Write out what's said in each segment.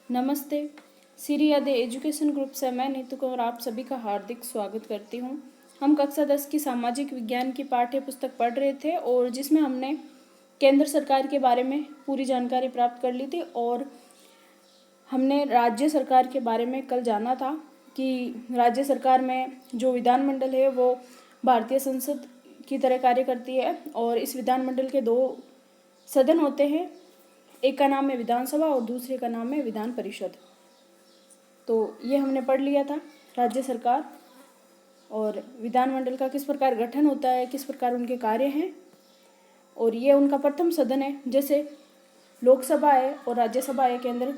नमस्ते। श्री आदि education group से मैं नीतू कौर आप सभी का हार्दिक स्वागत करती हूँ। हम कक्षा 10 की सामाजिक विज्ञान की पाठ्य पुस्तक पढ़ रहे थे और जिसमें हमने केंद्र सरकार के बारे में पूरी जानकारी प्राप्त कर ली थी और हमने राज्य सरकार के बारे में कल जाना था कि राज्य सरकार में जो विधानमंडल है वो भारतीय संसद की तरह कार्य करती है और इस विधानमंडल के दो सदन होते हैं। एक का नाम है विधानसभा और दूसरे का नाम है विधान परिषद। तो ये हमने पढ़ लिया था राज्य सरकार और विधानमंडल का किस प्रकार गठन होता है, किस प्रकार उनके कार्य हैं और ये उनका प्रथम सदन है। जैसे लोकसभा है और राज्यसभा है केंद्र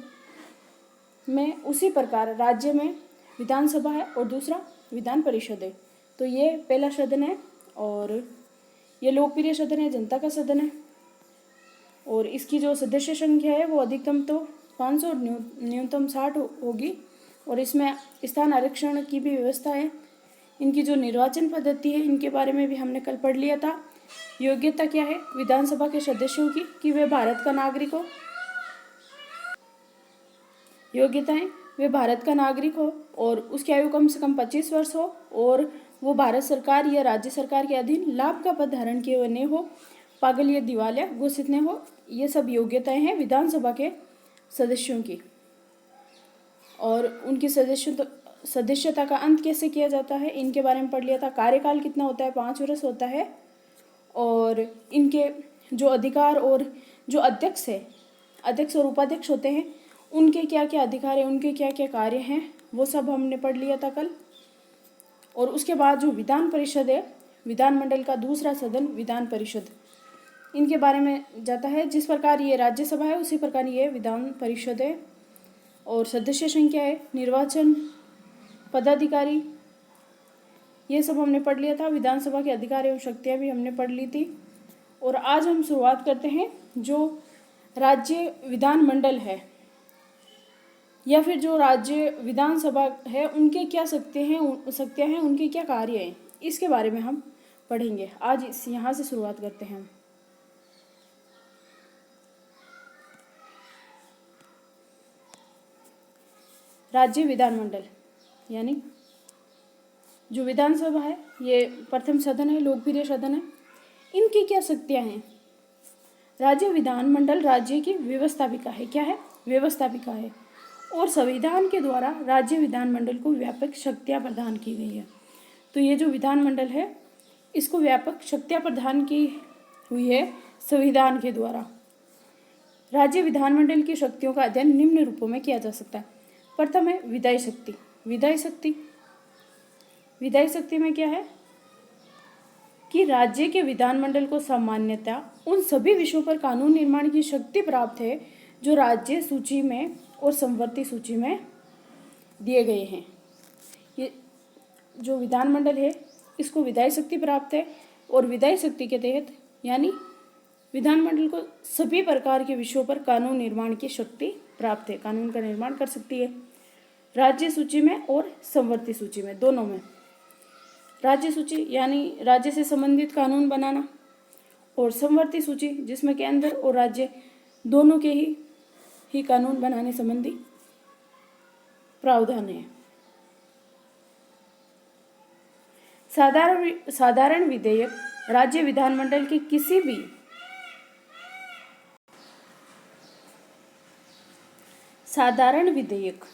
में, उसी प्रकार राज्य में विधानसभा है और दूसरा विधान परिषद है। तो ये पहला सदन है और ये लोकप्रिय सदन है, जनता का सदन है और इसकी जो सदस्य संख्या है वो अधिकतम तो 500 और न्यूनतम 60 होगी और इसमें स्थान आरक्षण की भी व्यवस्था है। इनकी जो निर्वाचन पद्धति है इनके बारे में भी हमने कल पढ़ लिया था। योग्यता क्या है विधानसभा के सदस्यों की कि वे भारत का नागरिक हो। योग्यताएं वे भारत का नागरिक हो और उसकी आयु कम से कम 25 वर्ष हो और वो भारत सरकार या राज्य सरकार के अधीन लाभ का पद धारण किए हुए न हो, पागल या दिवालिया घोषित न हो। ये सब योग्यताएं हैं विधानसभा के सदस्यों की। और उनकी सदस्यता का अंत कैसे किया जाता है इनके बारे में पढ़ लिया था। कार्यकाल कितना होता है, 5 वर्ष होता है और इनके जो अधिकार और जो अध्यक्ष है, अध्यक्ष और उपाध्यक्ष होते हैं, उनके क्या क्या अधिकार हैं, उनके क्या क्या कार्य हैं, वो सब हमने पढ़ लिया था कल। और उसके बाद जो विधान परिषद है, विधानमंडल का दूसरा सदन विधान परिषद, इनके बारे में जाता है। जिस प्रकार ये राज्यसभा है उसी प्रकार ये विधान परिषद है और सदस्य संख्या है, निर्वाचन पदाधिकारी, ये सब हमने पढ़ लिया था। विधानसभा के अधिकार एवं शक्तियाँ भी हमने पढ़ ली थी। और आज हम शुरुआत करते हैं जो राज्य विधानमंडल है या फिर जो राज्य विधानसभा है उनके क्या शक्तियाँ हैं, उनके क्या कार्य हैं, इसके बारे में हम पढ़ेंगे। आज यहाँ से शुरुआत करते हैं। राज्य विधानमंडल यानी जो विधानसभा है ये प्रथम सदन है, लोकप्रिय सदन है। इनकी क्या शक्तियाँ हैं। राज्य विधानमंडल राज्य की व्यवस्थापिका है। क्या है? व्यवस्थापिका है और संविधान के द्वारा राज्य विधानमंडल को व्यापक शक्तियाँ प्रदान की गई है। तो ये जो विधानमंडल है इसको व्यापक शक्तियाँ प्रदान की हुई है संविधान के द्वारा। राज्य विधानमंडल की शक्तियों का अध्ययन निम्न रूपों में किया जा सकता है। प्रथम है विधायी शक्ति। विधायी शक्ति में क्या है कि राज्य के विधानमंडल को सामान्यतः उन सभी विषयों पर कानून निर्माण की शक्ति प्राप्त है जो राज्य सूची में और समवर्ती सूची में दिए गए हैं। ये जो विधानमंडल है इसको विधायी शक्ति प्राप्त है और विधायी शक्ति के तहत यानी विधानमंडल को सभी प्रकार के विषयों पर कानून निर्माण की शक्ति प्राप्त है, कानून का निर्माण कर सकती है राज्य सूची में और समवर्ती सूची में, दोनों में। राज्य सूची यानी राज्य से संबंधित कानून बनाना और समवर्ती सूची जिसमें केंद्र और राज्य दोनों के ही कानून बनाने संबंधी प्रावधान है। साधारण विधेयक राज्य विधानमंडल के किसी भी साधारण विधेयक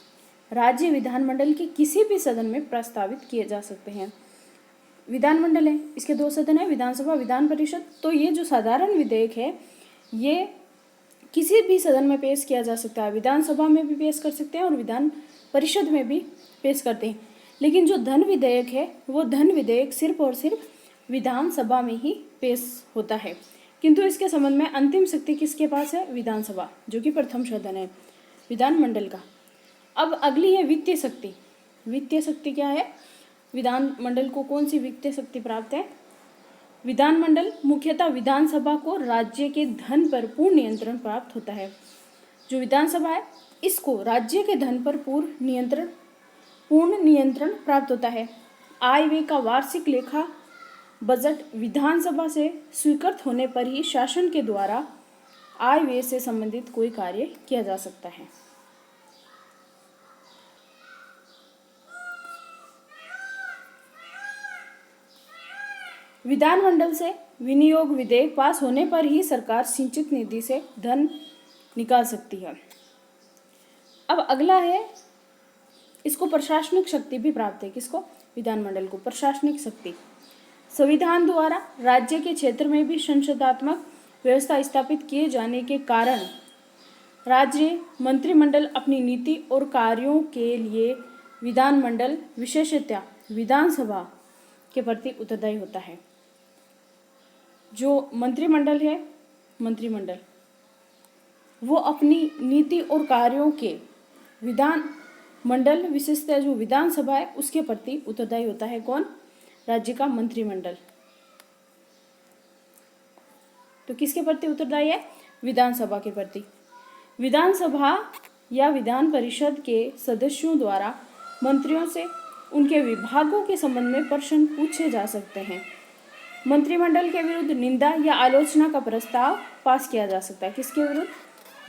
राज्य विधानमंडल के किसी भी सदन में प्रस्तावित किए जा सकते हैं। विधानमंडल है, इसके दो सदन है, विधानसभा विधान परिषद। तो ये जो साधारण विधेयक है ये किसी भी सदन में पेश किया जा सकता है। विधानसभा में भी पेश कर सकते हैं और विधान परिषद में भी पेश करते हैं। लेकिन जो धन विधेयक है वो धन विधेयक सिर्फ और सिर्फ विधानसभा में ही पेश होता है। किंतु इसके संबंध में अंतिम शक्ति किसके पास है? विधानसभा, जो कि प्रथम सदन है विधानमंडल का। अब अगली है वित्तीय शक्ति। वित्तीय शक्ति क्या है? विधानमंडल को कौन सी वित्तीय शक्ति प्राप्त है? विधानमंडल मुख्यतः विधानसभा को राज्य के धन पर पूर्ण नियंत्रण प्राप्त होता है। जो विधानसभा है इसको राज्य के धन पर पूर्ण नियंत्रण प्राप्त होता है। आय व्यय का वार्षिक लेखा बजट विधानसभा से स्वीकृत होने पर ही शासन के द्वारा आय व्यय से संबंधित कोई कार्य किया जा सकता है। विधानमंडल से विनियोग विधेयक पास होने पर ही सरकार सिंचित निधि से धन निकाल सकती है। अब अगला है, इसको प्रशासनिक शक्ति भी प्राप्त है। किसको? विधानमंडल को प्रशासनिक शक्ति। संविधान द्वारा राज्य के क्षेत्र में भी संसदात्मक व्यवस्था स्थापित किए जाने के कारण राज्य मंत्रिमंडल अपनी नीति और कार्यों के लिए विधानमंडल, विशेषतः विधानसभा के प्रति उत्तरदायी होता है। जो मंत्रिमंडल है, मंत्रिमंडल वो अपनी नीति और कार्यों के विधानमंडल, विशेषतः जो विधानसभा है उसके प्रति उत्तरदायी होता है। कौन? राज्य का मंत्रिमंडल। तो किसके प्रति उत्तरदायी है? विधानसभा के प्रति। विधानसभा या विधान परिषद के सदस्यों द्वारा मंत्रियों से उनके विभागों के संबंध में प्रश्न पूछे जा सकते हैं। मंत्रिमंडल के विरुद्ध निंदा या आलोचना का प्रस्ताव पास किया जा सकता है। किसके विरुद्ध?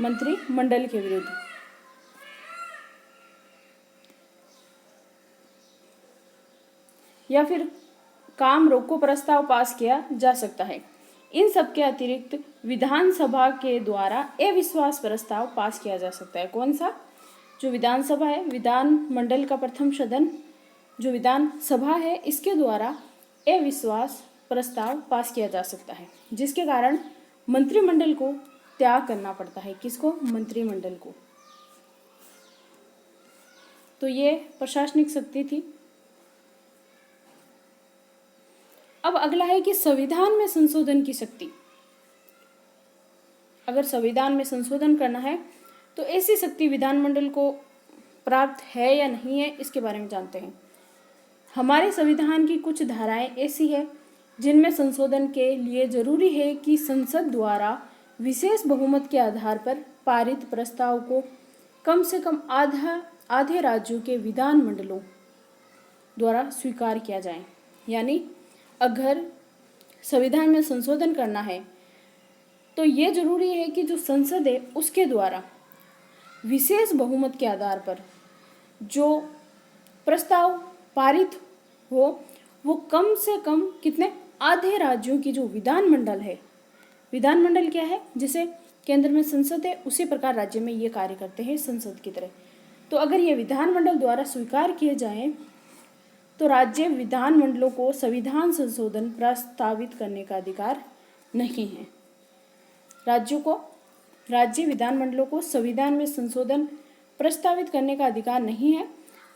मंत्रिमंडल के विरुद्ध। या फिर काम रोको प्रस्ताव पास किया जा सकता है। इन सब के अतिरिक्त विधानसभा के द्वारा अविश्वास प्रस्ताव पास किया जा सकता है। कौन सा? जो विधानसभा है, विधानमंडल का प्रथम सदन जो विधानसभा है, इसके द्वारा अविश्वास प्रस्ताव पास किया जा सकता है, जिसके कारण मंत्रिमंडल को त्याग करना पड़ता है। किसको? मंत्रिमंडल को। तो ये प्रशासनिक शक्ति थी। अब अगला है कि संविधान में संशोधन की शक्ति। अगर संविधान में संशोधन करना है तो ऐसी शक्ति विधानमंडल को प्राप्त है या नहीं है, इसके बारे में जानते हैं। हमारे संविधान की कुछ धाराएं ऐसी है जिनमें संशोधन के लिए जरूरी है कि संसद द्वारा विशेष बहुमत के आधार पर पारित प्रस्ताव को कम से कम आधे राज्यों के विधानमंडलों द्वारा स्वीकार किया जाए। यानी अगर संविधान में संशोधन करना है तो ये जरूरी है कि जो संसद है उसके द्वारा विशेष बहुमत के आधार पर जो प्रस्ताव पारित हो वो कम से कम कितने? आधे राज्यों की जो विधानमंडल है, विधानमंडल क्या है? जैसे केंद्र में संसद है, उसी प्रकार राज्य में ये कार्य करते हैं संसद की तरह। तो अगर ये विधानमंडल द्वारा स्वीकार किए जाएं तो राज्य विधानमंडलों को संविधान संशोधन प्रस्तावित करने का अधिकार नहीं है। राज्य विधानमंडलों को संविधान में संशोधन प्रस्तावित करने का अधिकार नहीं है।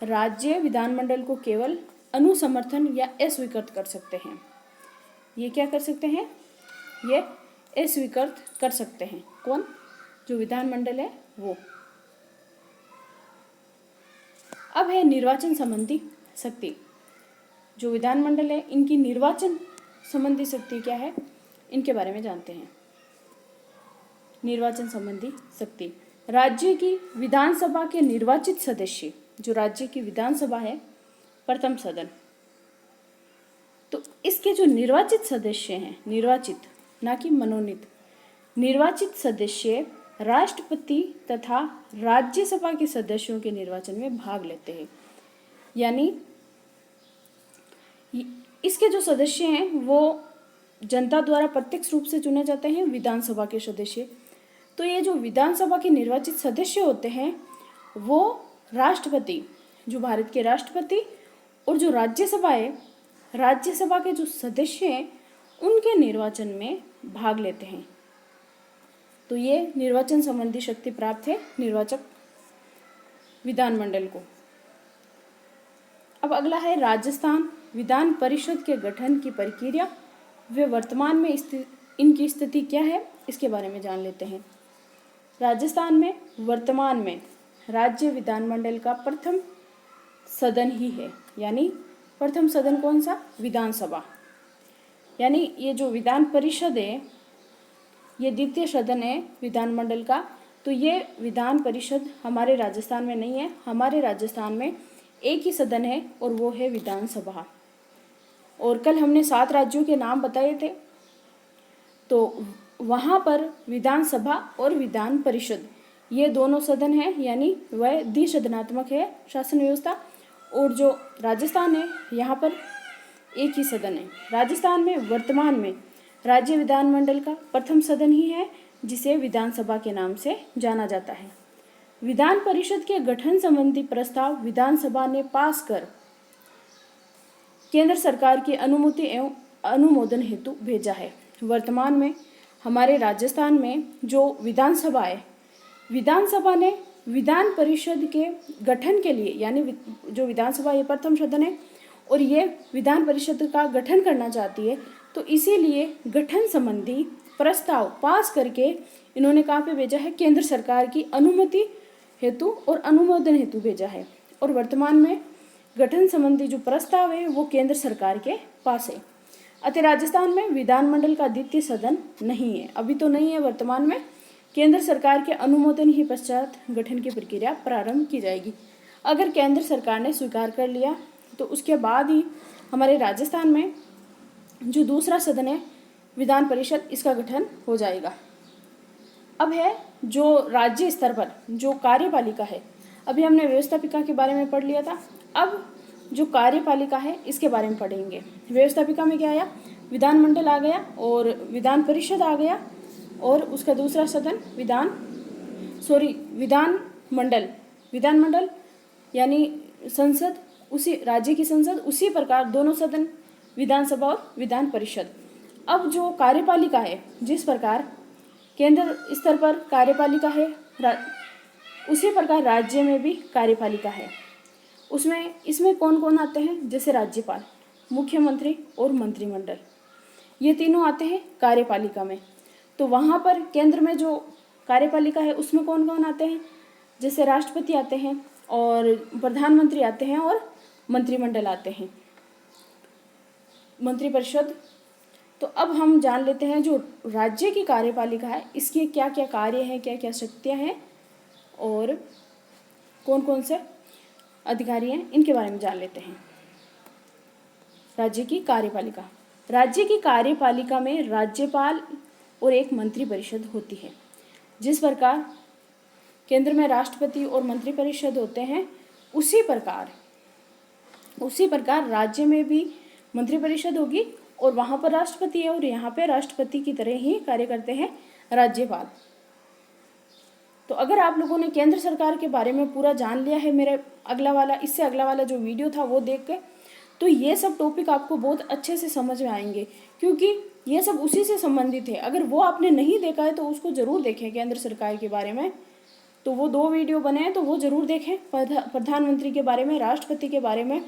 राज्य विधानमंडल को केवल अनुसमर्थन या अस्वीकृत कर सकते हैं। ये क्या कर सकते हैं? ये अस्वीकृत कर सकते हैं। कौन? जो विधानमंडल है वो। अब है निर्वाचन संबंधी शक्ति। जो विधानमंडल है इनकी निर्वाचन संबंधी शक्ति क्या है, इनके बारे में जानते हैं। निर्वाचन संबंधी शक्ति, राज्य की विधानसभा के निर्वाचित सदस्य, जो राज्य की विधानसभा है प्रथम सदन, तो इसके जो निर्वाचित सदस्य हैं, निर्वाचित ना कि मनोनीत, निर्वाचित सदस्य राष्ट्रपति तथा राज्यसभा के सदस्यों के निर्वाचन में भाग लेते हैं। यानी इसके जो सदस्य हैं वो जनता द्वारा प्रत्यक्ष रूप से चुने जाते हैं, विधानसभा के सदस्य। तो ये जो विधानसभा के निर्वाचित सदस्य होते हैं वो राष्ट्रपति, जो भारत के राष्ट्रपति, और जो राज्यसभा है, राज्यसभा के जो सदस्य हैं उनके निर्वाचन में भाग लेते हैं। तो ये निर्वाचन संबंधी शक्ति प्राप्त है निर्वाचक विधानमंडल को। अब अगला है राजस्थान विधान परिषद के गठन की प्रक्रिया वे वर्तमान में इनकी स्थिति क्या है, इसके बारे में जान लेते हैं। राजस्थान में वर्तमान में राज्य विधानमंडल का प्रथम सदन ही है। यानी प्रथम सदन कौन सा? विधानसभा। यानी ये जो विधान परिषद है ये द्वितीय सदन है विधानमंडल का। तो ये विधान परिषद हमारे राजस्थान में नहीं है। हमारे राजस्थान में एक ही सदन है और वो है विधानसभा। और कल हमने 7 राज्यों के नाम बताए थे, तो वहाँ पर विधानसभा और विधान परिषद ये दोनों सदन हैं, यानी वह द्विसदनात्मक है शासन व्यवस्था। और जो राजस्थान है यहाँ पर एक ही सदन है। राजस्थान में वर्तमान में राज्य विधानमंडल का प्रथम सदन ही है, जिसे विधानसभा के नाम से जाना जाता है। विधान परिषद के गठन संबंधी प्रस्ताव विधानसभा ने पास कर केंद्र सरकार की अनुमति एवं अनुमोदन हेतु भेजा है। वर्तमान में हमारे राजस्थान में जो विधानसभा है, विधानसभा ने विधान परिषद के गठन के लिए, यानी जो विधानसभा ये प्रथम सदन है और ये विधान परिषद का गठन करना चाहती है, तो इसीलिए गठन संबंधी प्रस्ताव पास करके इन्होंने कहाँ पे भेजा है? केंद्र सरकार की अनुमति हेतु और अनुमोदन हेतु भेजा है। और वर्तमान में गठन संबंधी जो प्रस्ताव है वो केंद्र सरकार के पास है। अतः राजस्थान में विधानमंडल का द्वितीय सदन नहीं है, अभी तो नहीं है। वर्तमान में केंद्र सरकार के अनुमोदन ही पश्चात गठन की प्रक्रिया प्रारंभ की जाएगी। अगर केंद्र सरकार ने स्वीकार कर लिया तो उसके बाद ही हमारे राजस्थान में जो दूसरा सदन है विधान परिषद, इसका गठन हो जाएगा। अब है जो राज्य स्तर पर जो कार्यपालिका है, अभी हमने व्यवस्थापिका के बारे में पढ़ लिया था, अब जो कार्यपालिका है इसके बारे में पढ़ेंगे। व्यवस्थापिका में क्या आया? विधानमंडल आ गया और विधान परिषद आ गया और उसका दूसरा सदन विधानमंडल यानी संसद, उसी राज्य की संसद, उसी प्रकार दोनों सदन विधानसभा और विधान परिषद। अब जो कार्यपालिका है, जिस प्रकार केंद्र स्तर पर कार्यपालिका है, उसी प्रकार राज्य में भी कार्यपालिका है। इसमें कौन कौन आते हैं? जैसे राज्यपाल, मुख्यमंत्री और मंत्रिमंडल, ये तीनों आते हैं कार्यपालिका में। तो वहाँ पर केंद्र में जो कार्यपालिका है उसमें कौन कौन आते हैं? जैसे राष्ट्रपति आते हैं और प्रधानमंत्री आते हैं और मंत्रिमंडल आते हैं, मंत्रिपरिषद। तो अब हम जान लेते हैं जो राज्य की कार्यपालिका है इसके क्या क्या कार्य हैं, क्या क्या शक्तियाँ हैं और कौन कौन से अधिकारी हैं, इनके बारे में जान लेते हैं। राज्य की कार्यपालिका में राज्यपाल और एक मंत्रिपरिषद होती है। जिस प्रकार केंद्र में राष्ट्रपति और मंत्रिपरिषद होते हैं, उसी प्रकार राज्य में भी मंत्रिपरिषद होगी और वहाँ पर राष्ट्रपति है और यहाँ पे राष्ट्रपति की तरह ही कार्य करते हैं राज्यपाल। तो अगर आप लोगों ने केंद्र सरकार के बारे में पूरा जान लिया है, इससे अगला वाला जो वीडियो था वो देख के, तो ये सब टॉपिक आपको बहुत अच्छे से समझ में आएंगे, क्योंकि ये सब उसी से संबंधित है। अगर वो आपने नहीं देखा है तो उसको ज़रूर देखें केंद्र सरकार के बारे में। तो वो 2 वीडियो बने हैं, तो वो ज़रूर देखें। प्रधानमंत्री के बारे में, राष्ट्रपति के बारे में,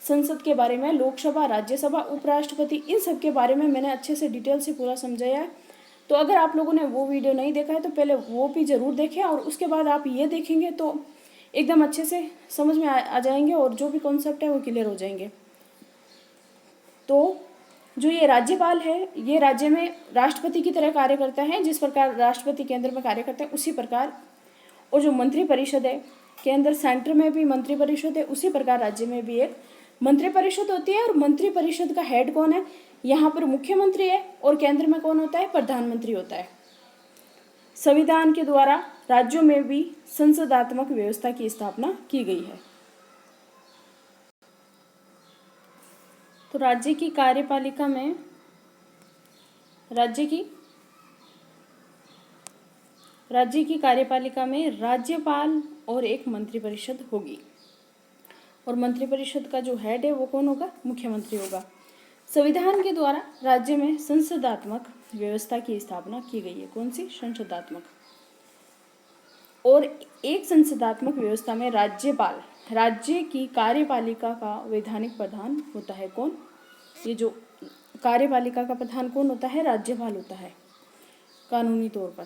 संसद के बारे में, लोकसभा, राज्यसभा, उपराष्ट्रपति, इन सब के बारे में मैंने अच्छे से डिटेल से पूरा समझाया है। तो अगर आप लोगों ने वो वीडियो नहीं देखा है तो पहले वो भी ज़रूर देखें और उसके बाद आप ये देखेंगे तो एकदम अच्छे से समझ में आ जाएंगे और जो भी कॉन्सेप्ट है वो क्लियर हो जाएंगे। तो जो ये राज्यपाल है, ये राज्य में राष्ट्रपति की तरह कार्य करता है। जिस प्रकार राष्ट्रपति केंद्र में कार्य करते हैं उसी प्रकार, और जो मंत्रिपरिषद है, केंद्र सेंटर में भी मंत्रिपरिषद है, उसी प्रकार राज्य में भी एक मंत्रिपरिषद होती है। और मंत्रिपरिषद का हेड कौन है? यहाँ पर मुख्यमंत्री है और केंद्र में कौन होता है? प्रधानमंत्री होता है। संविधान के द्वारा राज्यों में भी संसदात्मक व्यवस्था की स्थापना की गई है। तो राज्य की कार्यपालिका में राज्यपाल और एक मंत्रिपरिषद होगी और मंत्रिपरिषद का जो हेड है वो कौन होगा? मुख्यमंत्री होगा। संविधान के द्वारा राज्य में संसदात्मक व्यवस्था की स्थापना की गई है। कौन सी? संसदात्मक। और एक संसदात्मक व्यवस्था में राज्यपाल, राज्य की कार्यपालिका का वैधानिक प्रधान होता है। कौन? ये जो कार्यपालिका का प्रधान कौन होता है? राज्यपाल होता है कानूनी तौर पर।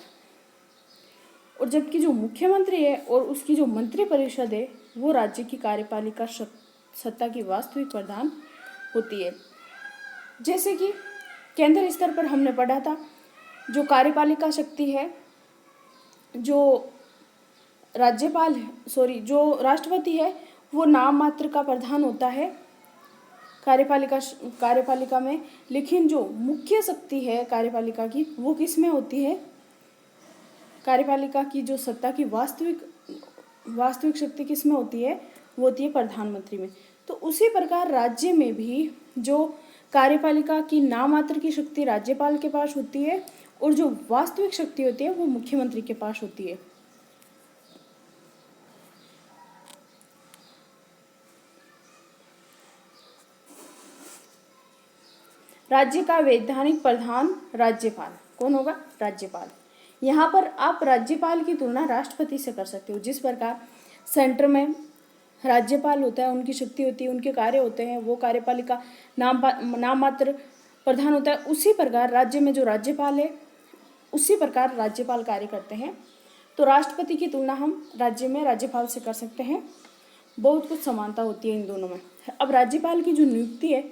और जबकि जो मुख्यमंत्री है और उसकी जो मंत्रिपरिषद है वो राज्य की कार्यपालिका सत्ता की वास्तविक प्रधान होती है। जैसे कि केंद्र स्तर पर हमने पढ़ा था, जो कार्यपालिका शक्ति है, जो राष्ट्रपति है वो नाम मात्र का प्रधान होता है कार्यपालिका में, लेकिन जो मुख्य शक्ति है कार्यपालिका की वो किस में होती है? कार्यपालिका की जो सत्ता की वास्तविक शक्ति किस में होती है? वो होती है प्रधानमंत्री में। तो उसी प्रकार राज्य में भी जो कार्यपालिका की नामात्र की शक्ति राज्यपाल के पास होती है और जो वास्तविक शक्ति होती है वो मुख्यमंत्री के पास होती है। राज्य का वैधानिक प्रधान राज्यपाल कौन होगा? राज्यपाल। यहाँ पर आप राज्यपाल की तुलना राष्ट्रपति से कर सकते हो। जिस प्रकार सेंटर में राज्यपाल होता है, उनकी शक्ति होती है, उनके कार्य होते हैं, वो कार्यपालिका नाममात्र प्रधान होता है, उसी प्रकार राज्य में जो राज्यपाल है उसी प्रकार राज्यपाल कार्य करते हैं। तो राष्ट्रपति की तुलना हम राज्य में राज्यपाल से कर सकते हैं। बहुत कुछ समानता होती है इन दोनों में। अब राज्यपाल की जो नियुक्ति है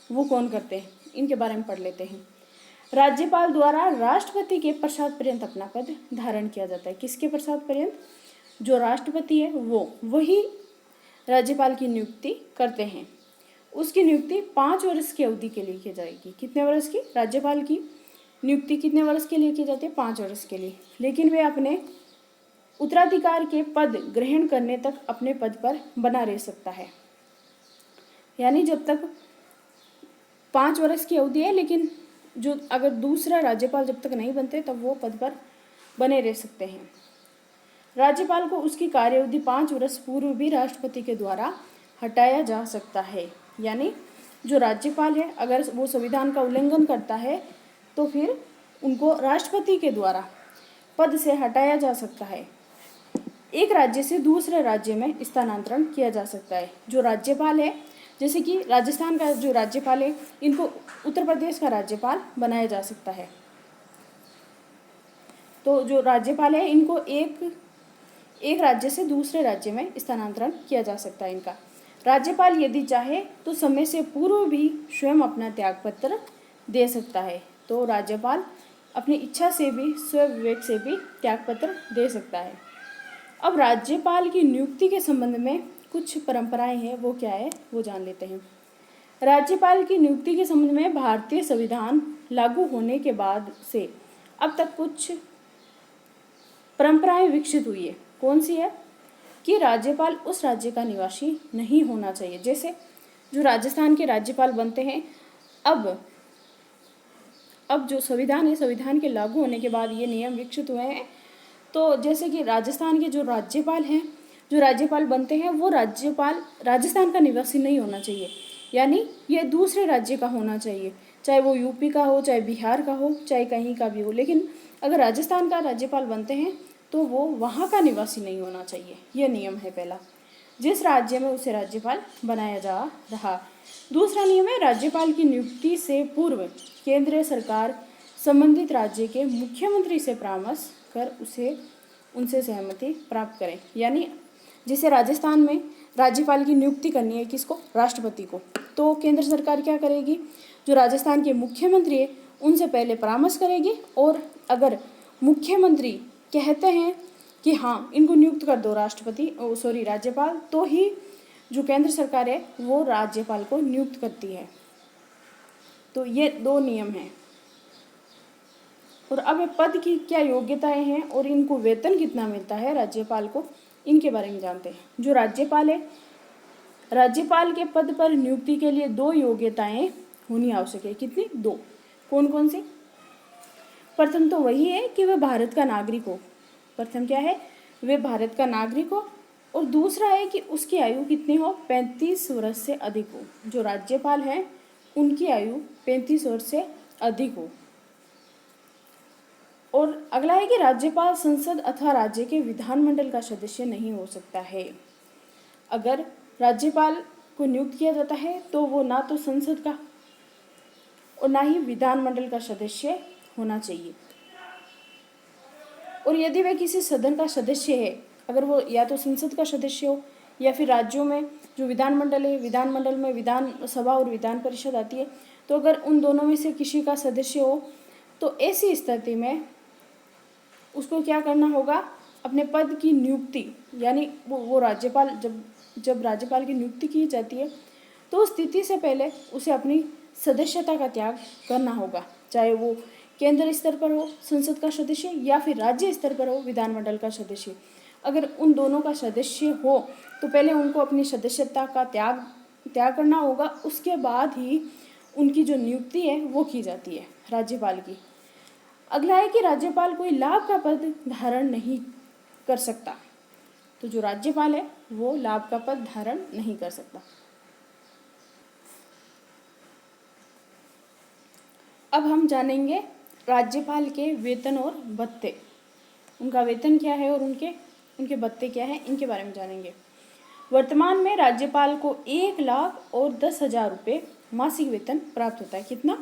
वो कौन करते हैं, इनके बारे में पढ़ लेते हैं। राज्यपाल द्वारा राष्ट्रपति के पश्चात पर्यंत अपना पद धारण किया जाता है। किसके पश्चात पर्यंत? जो राष्ट्रपति है वही राज्यपाल की नियुक्ति करते हैं। उसकी नियुक्ति 5 वर्ष की अवधि के लिए की जाएगी। कितने वर्ष की? राज्यपाल की नियुक्ति कितने वर्ष के लिए की जाती है? 5 वर्ष के लिए। लेकिन वे अपने उत्तराधिकार के पद ग्रहण करने तक अपने पद पर बना रह सकता है। यानी जब तक 5 वर्ष की अवधि है, लेकिन जो अगर दूसरा राज्यपाल जब तक नहीं बनते तब वो पद पर बने रह सकते हैं। राज्यपाल को उसकी कार्यावधि 5 वर्ष पूर्व भी राष्ट्रपति के द्वारा हटाया जा सकता है। यानी जो राज्यपाल है अगर वो संविधान का उल्लंघन करता है तो फिर उनको राष्ट्रपति के द्वारा पद से हटाया जा सकता है। एक राज्य से दूसरे राज्य में स्थानांतरण किया जा सकता है। जो राज्यपाल है, जैसे कि राजस्थान का जो राज्यपाल है, इनको उत्तर प्रदेश का राज्यपाल बनाया जा सकता है। तो जो राज्यपाल है इनको एक राज्य से दूसरे राज्य में स्थानांतरण किया जा सकता है इनका। राज्यपाल यदि चाहे तो समय से पूर्व भी स्वयं अपना त्यागपत्र दे सकता है। तो राज्यपाल अपनी इच्छा से भी, स्वविवेक से भी त्यागपत्र दे सकता है। अब राज्यपाल की नियुक्ति के संबंध में कुछ परंपराएं हैं, वो क्या है वो जान लेते हैं। राज्यपाल की नियुक्ति के संबंध में भारतीय संविधान लागू होने के बाद से अब तक कुछ परंपराएं विकसित हुई है। कौन सी है? कि राज्यपाल उस राज्य का निवासी नहीं होना चाहिए। जैसे जो राजस्थान के राज्यपाल बनते हैं, अब जो संविधान है, संविधान के लागू होने के बाद ये नियम विकसित हुए हैं। तो जैसे कि राजस्थान के जो राज्यपाल हैं, जो राज्यपाल बनते हैं, वो राज्यपाल राजस्थान का निवासी नहीं होना चाहिए। यानी ये दूसरे राज्य का होना चाहिए, चाहे वो यूपी का हो, चाहे बिहार का हो, चाहे कहीं का भी हो। लेकिन अगर राजस्थान का राज्यपाल बनते हैं तो वो वहाँ का निवासी नहीं होना चाहिए। ये नियम है पहला, जिस राज्य में उसे राज्यपाल बनाया जा रहा। दूसरा नियम है, राज्यपाल की नियुक्ति से पूर्व केंद्रीय सरकार संबंधित राज्य के मुख्यमंत्री से परामर्श कर उनसे सहमति प्राप्त करें। यानी जैसे राजस्थान में राज्यपाल की नियुक्ति करनी है किसको? राष्ट्रपति को। तो केंद्र सरकार क्या करेगी? जो राजस्थान के मुख्यमंत्री है उनसे पहले परामर्श करेगी, और अगर मुख्यमंत्री कहते हैं कि हाँ इनको नियुक्त कर दो राज्यपाल, तो ही जो केंद्र सरकार है वो राज्यपाल को नियुक्त करती है। तो ये 2 नियम हैं। और अब पद की क्या योग्यताएं हैं और इनको वेतन कितना मिलता है राज्यपाल को, इनके बारे में जानते हैं। जो राज्यपाल है, राज्यपाल के पद पर नियुक्ति के लिए 2 योग्यताएं होनी आवश्यक है। कितनी? 2। कौन कौन सी? प्रथम तो वही है कि वह भारत का नागरिक हो। प्रथम क्या है? वे भारत का नागरिक हो। और दूसरा है कि उसकी आयु कितनी हो? 35 वर्ष से अधिक हो। जो राज्यपाल है उनकी आयु 35 वर्ष से अधिक हो। और अगला है कि राज्यपाल संसद अथवा राज्य के विधानमंडल का सदस्य नहीं हो सकता है। अगर राज्यपाल को नियुक्त किया जाता है तो वो ना तो संसद का और ना ही विधानमंडल का सदस्य होना चाहिए। और यदि वह किसी सदन का सदस्य है, अगर वो या तो संसद का सदस्य हो या फिर राज्यों में जो विधानमंडल है, विधानमंडल में विधानसभा और विधान परिषद आती है, तो अगर उन दोनों में से किसी का सदस्य हो तो ऐसी स्थिति में उसको क्या करना होगा? अपने पद की नियुक्ति, यानी वो राज्यपाल जब राज्यपाल की नियुक्ति की जाती है तो उस स्थिति से पहले उसे अपनी सदस्यता का त्याग करना होगा, चाहे वो केंद्र स्तर पर हो संसद का सदस्य या फिर राज्य स्तर पर हो विधानमंडल का सदस्य। अगर उन दोनों का सदस्य हो तो पहले उनको अपनी सदस्यता का त्याग त्याग करना होगा, उसके बाद ही उनकी जो नियुक्ति है वो की जाती है राज्यपाल की। अगला है कि राज्यपाल कोई लाभ का पद धारण नहीं कर सकता। तो जो राज्यपाल है वो लाभ का पद धारण नहीं कर सकता। अब हम जानेंगे राज्यपाल के वेतन और भत्ते। उनका वेतन क्या है और उनके भत्ते क्या है, इनके बारे में जानेंगे। वर्तमान में राज्यपाल को 1,10,000 रुपये मासिक वेतन प्राप्त होता है। कितना?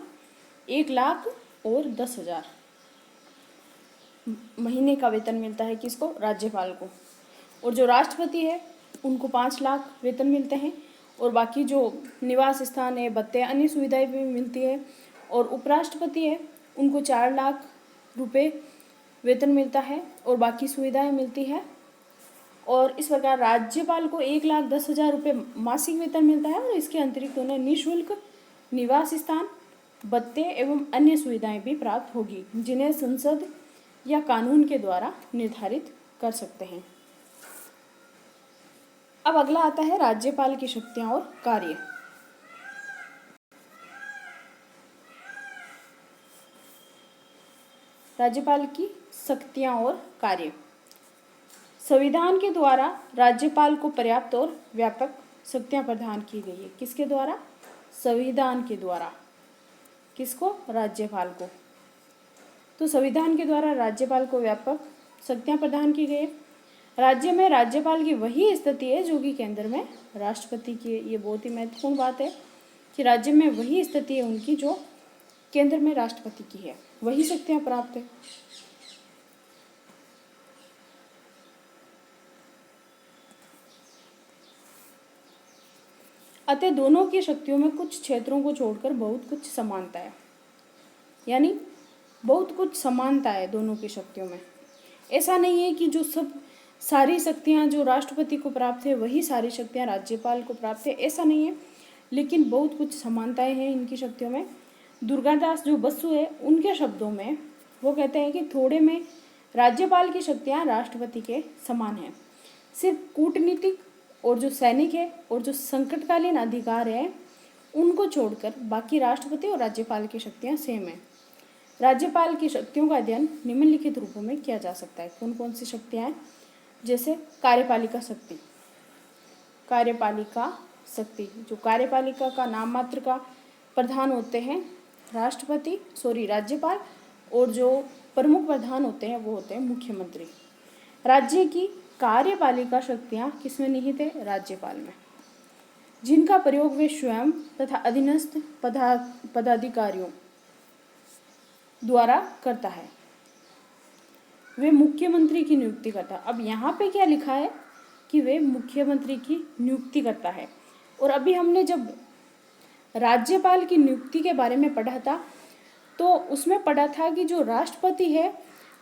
1,10,000 महीने का वेतन मिलता है किसको? राज्यपाल को। और जो राष्ट्रपति है उनको 5 लाख वेतन मिलते हैं, और बाकी जो निवास स्थान है, भत्ते, अन्य सुविधाएं भी मिलती है। और उपराष्ट्रपति है उनको 4 लाख रुपये वेतन मिलता है और बाकी सुविधाएं मिलती है। और इस प्रकार राज्यपाल को 1,10,000 रुपये मासिक वेतन मिलता है, और इसके अतिरिक्त उन्हें निःशुल्क निवास स्थान, भत्ते एवं अन्य सुविधाएं भी प्राप्त होगी, जिन्हें संसद या कानून के द्वारा निर्धारित कर सकते हैं। अब अगला आता है राज्यपाल की शक्तियां और कार्य। राज्यपाल की शक्तियां और कार्य। संविधान के द्वारा राज्यपाल को पर्याप्त और व्यापक शक्तियां प्रदान की गई है। किसके द्वारा? संविधान के द्वारा। किसको? राज्यपाल को। तो संविधान के द्वारा राज्यपाल को व्यापक शक्तियां प्रदान की गई है। राज्य में राज्यपाल की वही स्थिति है जो कि केंद्र में राष्ट्रपति की। ये बहुत ही महत्वपूर्ण बात है कि राज्य में वही स्थिति है उनकी जो केंद्र में राष्ट्रपति की है, वही शक्तियां प्राप्त है। अतः दोनों की शक्तियों में कुछ क्षेत्रों को छोड़कर बहुत कुछ समानता है, यानी बहुत कुछ समानता है दोनों की शक्तियों में। ऐसा नहीं है कि जो सब सारी शक्तियां जो राष्ट्रपति को प्राप्त है वही सारी शक्तियां राज्यपाल को प्राप्त है, ऐसा नहीं है, लेकिन बहुत कुछ समानताएं हैं इनकी शक्तियों में। दुर्गादास जो बसु है उनके शब्दों में वो कहते हैं कि थोड़े में राज्यपाल की शक्तियां राष्ट्रपति के समान हैं। सिर्फ कूटनीतिक और जो सैनिक है और जो संकटकालीन अधिकार है उनको छोड़कर बाकी राष्ट्रपति और राज्यपाल की शक्तियां सेम है। राज्यपाल की शक्तियों का अध्ययन निम्नलिखित रूपों में किया जा सकता है। कौन कौन सी शक्तियां हैं? जैसे कार्यपालिका शक्ति। कार्यपालिका शक्ति, जो कार्यपालिका का नाम मात्र का प्रधान होते हैं राज्यपाल, और जो प्रमुख प्रधान होते हैं वो होते हैं मुख्यमंत्री। राज्य की कार्यपालिका शक्तियां किसमें निहित है? राज्यपाल में, जिनका प्रयोग वे स्वयं तथा अधीनस्थ पदाधिकारियों द्वारा करता है। वे मुख्यमंत्री की नियुक्ति करता है। अब यहाँ पे क्या लिखा है कि वे मुख्यमंत्री की नियुक्ति करता है, और अभी हमने जब राज्यपाल की नियुक्ति के बारे में पढ़ा था तो उसमें पढ़ा था कि जो राष्ट्रपति है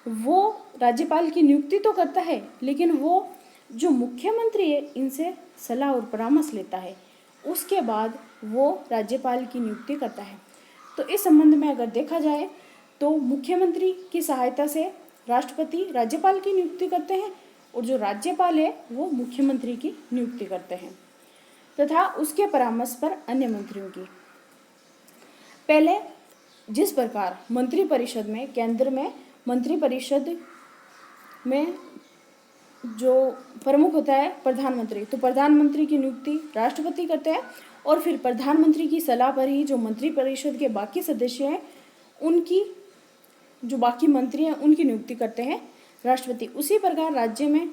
वो राज्यपाल की नियुक्ति तो करता है, लेकिन वो जो मुख्यमंत्री है इनसे सलाह और परामर्श लेता है, उसके बाद वो राज्यपाल की नियुक्ति करता है। तो इस संबंध में अगर देखा जाए तो मुख्यमंत्री की सहायता से राष्ट्रपति राज्यपाल की नियुक्ति करते हैं, और जो राज्यपाल है वो मुख्यमंत्री की नियुक्ति करते हैं तथा उसके परामर्श पर अन्य मंत्रियों की। पहले जिस प्रकार मंत्रिपरिषद में, केंद्र में मंत्रिपरिषद में जो प्रमुख होता है प्रधानमंत्री, तो प्रधानमंत्री की नियुक्ति राष्ट्रपति करते हैं, और फिर प्रधानमंत्री की सलाह पर ही जो मंत्रिपरिषद के बाकी सदस्य हैं उनकी, जो बाकी मंत्री हैं उनकी नियुक्ति करते हैं राष्ट्रपति। उसी प्रकार राज्य में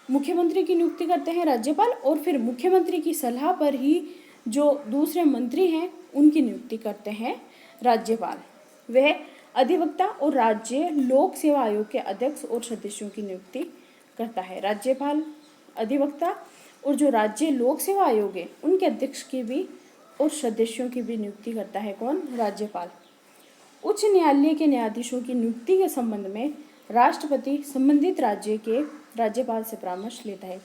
मुख्यमंत्री की नियुक्ति करते हैं राज्यपाल, और फिर मुख्यमंत्री की सलाह पर ही जो दूसरे मंत्री हैं उनकी नियुक्ति करते हैं राज्यपाल। वह अधिवक्ता और राज्य लोक सेवा आयोग के अध्यक्ष और सदस्यों की नियुक्ति करता है। राज्यपाल अधिवक्ता और जो राज्य लोक सेवा आयोग है उनके अध्यक्ष की भी और सदस्यों की भी नियुक्ति करता है कौन? राज्यपाल। उच्च न्यायालय के न्यायाधीशों की नियुक्ति के संबंध में राष्ट्रपति संबंधित राज्य के राज्यपाल से परामर्श लेता है।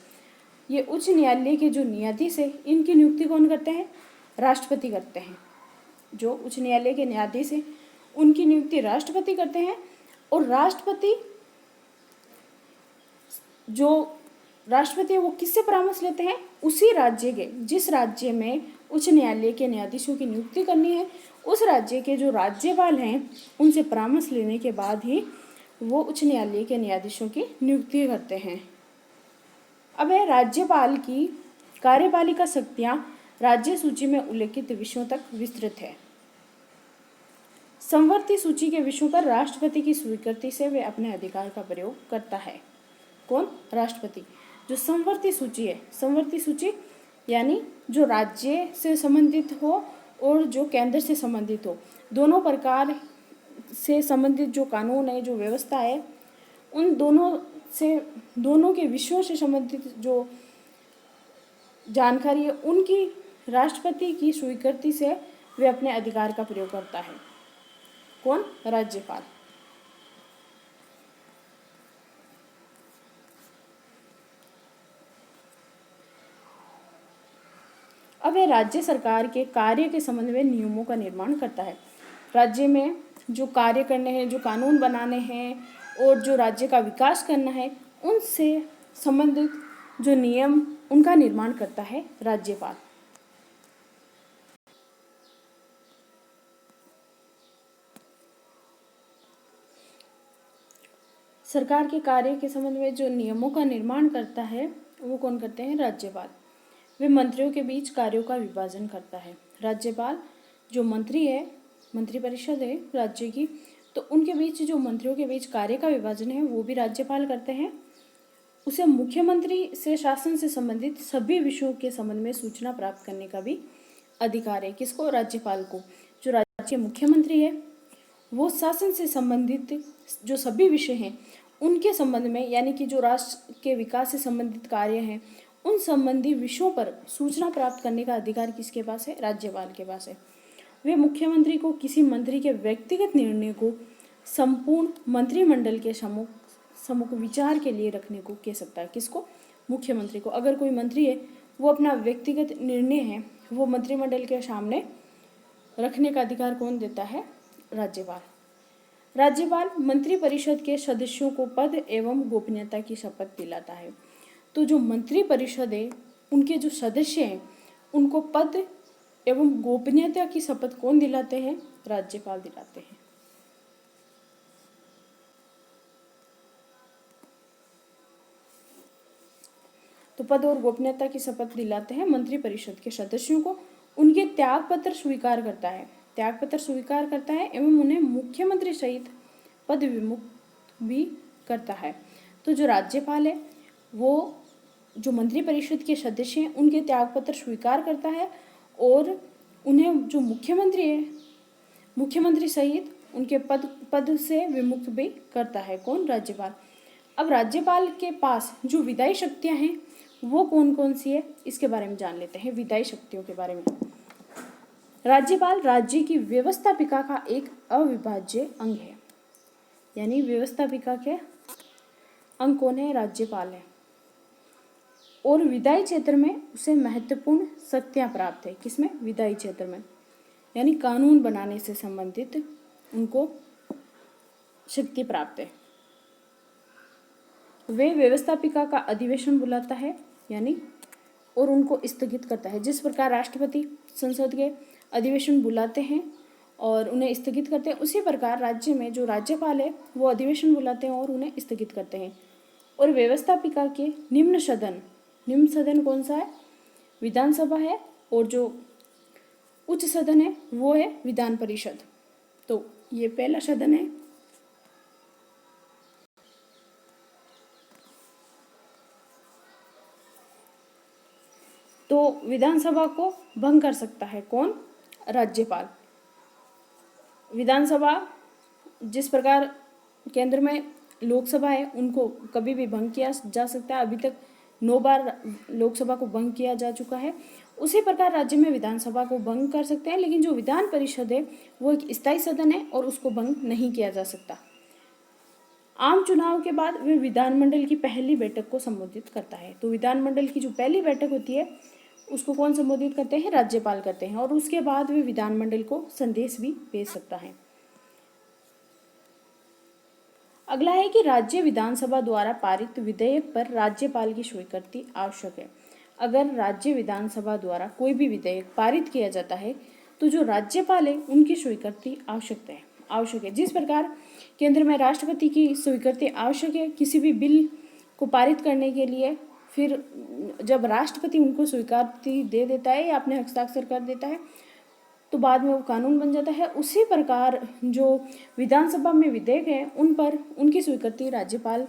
ये उच्च न्यायालय के जो न्यायाधीश है इनकी नियुक्ति कौन करते हैं? राष्ट्रपति करते हैं। जो उच्च न्यायालय के न्यायाधीश हैं उनकी नियुक्ति राष्ट्रपति करते हैं, और राष्ट्रपति जो राष्ट्रपति है वो किससे परामर्श लेते हैं? उसी राज्य के, जिस राज्य में उच्च न्यायालय के न्यायाधीशों की नियुक्ति करनी है, उस राज्य के जो राज्यपाल हैं उनसे परामर्श लेने के बाद ही वो उच्च न्यायालय के न्यायाधीशों की नियुक्ति करते हैं। अब है राज्यपाल की कार्यपालिका शक्तियां राज्य सूची में उल्लेखित विषयों तक विस्तृत है। संवर्ती सूची के विषयों पर राष्ट्रपति की स्वीकृति से वे अपने अधिकार का प्रयोग करता है। कौन? राष्ट्रपति। जो संवर्ती सूची है, संवर्ती सूची यानी जो राज्य से संबंधित हो और जो केंद्र से संबंधित हो, दोनों प्रकार से संबंधित जो कानून है, जो व्यवस्था है, उन दोनों के विषयों से संबंधित जो जानकारी है उनकी राष्ट्रपति की स्वीकृति से वे अपने अधिकार का प्रयोग करता है। कौन? राज्यपाल। अब यह राज्य सरकार के कार्य के संबंध में नियमों का निर्माण करता है। राज्य में जो कार्य करने हैं, जो कानून बनाने हैं और जो राज्य का विकास करना है, उनसे संबंधित जो नियम उनका निर्माण करता है राज्यपाल। सरकार के कार्य के संबंध में जो नियमों का निर्माण करता है वो कौन करते हैं? राज्यपाल। वे मंत्रियों के बीच कार्यों का विभाजन करता है। राज्यपाल जो मंत्री है, मंत्रिपरिषद है राज्य की, तो उनके बीच जो मंत्रियों के बीच कार्य का विभाजन है वो भी राज्यपाल करते हैं। उसे मुख्यमंत्री से शासन से संबंधित सभी विषयों के संबंध में सूचना प्राप्त करने का भी अधिकार है। किसको? राज्यपाल को। जो राज्य के मुख्यमंत्री है वो शासन से संबंधित जो सभी विषय हैं उनके संबंध में, यानी कि जो राष्ट्र के विकास से संबंधित कार्य हैं उन संबंधी विषयों पर सूचना प्राप्त करने का अधिकार किसके पास है? राज्यपाल के पास है। वे मुख्यमंत्री को किसी मंत्री के व्यक्तिगत निर्णय को संपूर्ण मंत्रिमंडल के सम्मुख विचार के लिए रखने को कह सकता है। किसको? मुख्यमंत्री को। अगर कोई मंत्री है वो अपना व्यक्तिगत निर्णय है वो मंत्रिमंडल के सामने रखने का अधिकार कौन देता है? राज्यपाल। राज्यपाल मंत्रिपरिषद के सदस्यों को पद एवं गोपनीयता की शपथ दिलाता है। तो जो मंत्रिपरिषद है उनके जो सदस्य हैं उनको पद एवं गोपनीयता की शपथ कौन दिलाते हैं? राज्यपाल दिलाते हैं। तो पद और गोपनीयता की शपथ दिलाते हैं मंत्रिपरिषद के सदस्यों को। उनके त्याग पत्र स्वीकार करता है, त्याग पत्र स्वीकार करता है एवं उन्हें मुख्यमंत्री सहित पद विमुक्त भी करता है। तो जो राज्यपाल है वो जो मंत्रिपरिषद के सदस्य हैं उनके त्याग पत्र स्वीकार करता है और उन्हें जो मुख्यमंत्री है, मुख्यमंत्री सहित उनके पद से विमुक्त भी करता है। कौन? राज्यपाल। अब राज्यपाल के पास जो विधायी शक्तियां हैं वो कौन कौन सी है इसके बारे में जान लेते हैं। विधायी शक्तियों के बारे में, राज्यपाल राज्य की व्यवस्थापिका का एक अविभाज्य अंग है। यानी व्यवस्थापिका के अंग कौन है? राज्यपाल है। और विधायी क्षेत्र में उसे महत्वपूर्ण शक्तियां प्राप्त है। किसमें? विधायी क्षेत्र में, यानी कानून बनाने से संबंधित उनको शक्ति प्राप्त है। वे व्यवस्थापिका का अधिवेशन बुलाता है यानी और उनको स्थगित करता है। जिस प्रकार राष्ट्रपति संसद के अधिवेशन बुलाते हैं और उन्हें स्थगित करते हैं, उसी प्रकार राज्य में जो राज्यपाल है वो अधिवेशन बुलाते हैं और उन्हें स्थगित करते हैं। और व्यवस्थापिका के निम्न सदन कौन सा है? विधानसभा है। और जो उच्च सदन है वो है विधान परिषद। तो ये पहला सदन है। तो विधानसभा को भंग कर सकता है कौन? राज्यपाल। विधानसभा जिस प्रकार केंद्र में लोकसभा है उनको कभी भी भंग किया जा सकता है। अभी तक 9 बार लोकसभा को भंग किया जा चुका है। उसी प्रकार राज्य में विधानसभा को भंग कर सकते हैं, लेकिन जो विधान परिषद है वो एक स्थायी सदन है और उसको भंग नहीं किया जा सकता। आम चुनाव के बाद वे विधानमंडल की पहली बैठक को संबोधित करता है। तो विधानमंडल की जो पहली बैठक होती है उसको कौन संबोधित करते हैं? राज्यपाल करते हैं। और उसके बाद वे विधानमंडल को संदेश भी भेज सकता है। अगला है कि राज्य विधानसभा द्वारा पारित विधेयक पर राज्यपाल की स्वीकृति आवश्यक है। अगर राज्य विधानसभा द्वारा कोई भी विधेयक पारित किया जाता है तो जो राज्यपाल है उनकी स्वीकृति आवश्यक है। जिस प्रकार केंद्र में राष्ट्रपति की स्वीकृति आवश्यक है किसी भी बिल को पारित करने के लिए, फिर जब राष्ट्रपति उनको स्वीकृति दे देता है या अपने हस्ताक्षर कर देता है तो बाद में वो कानून बन जाता है, उसी प्रकार जो विधानसभा में विधेयक हैं उन पर उनकी स्वीकृति राज्यपाल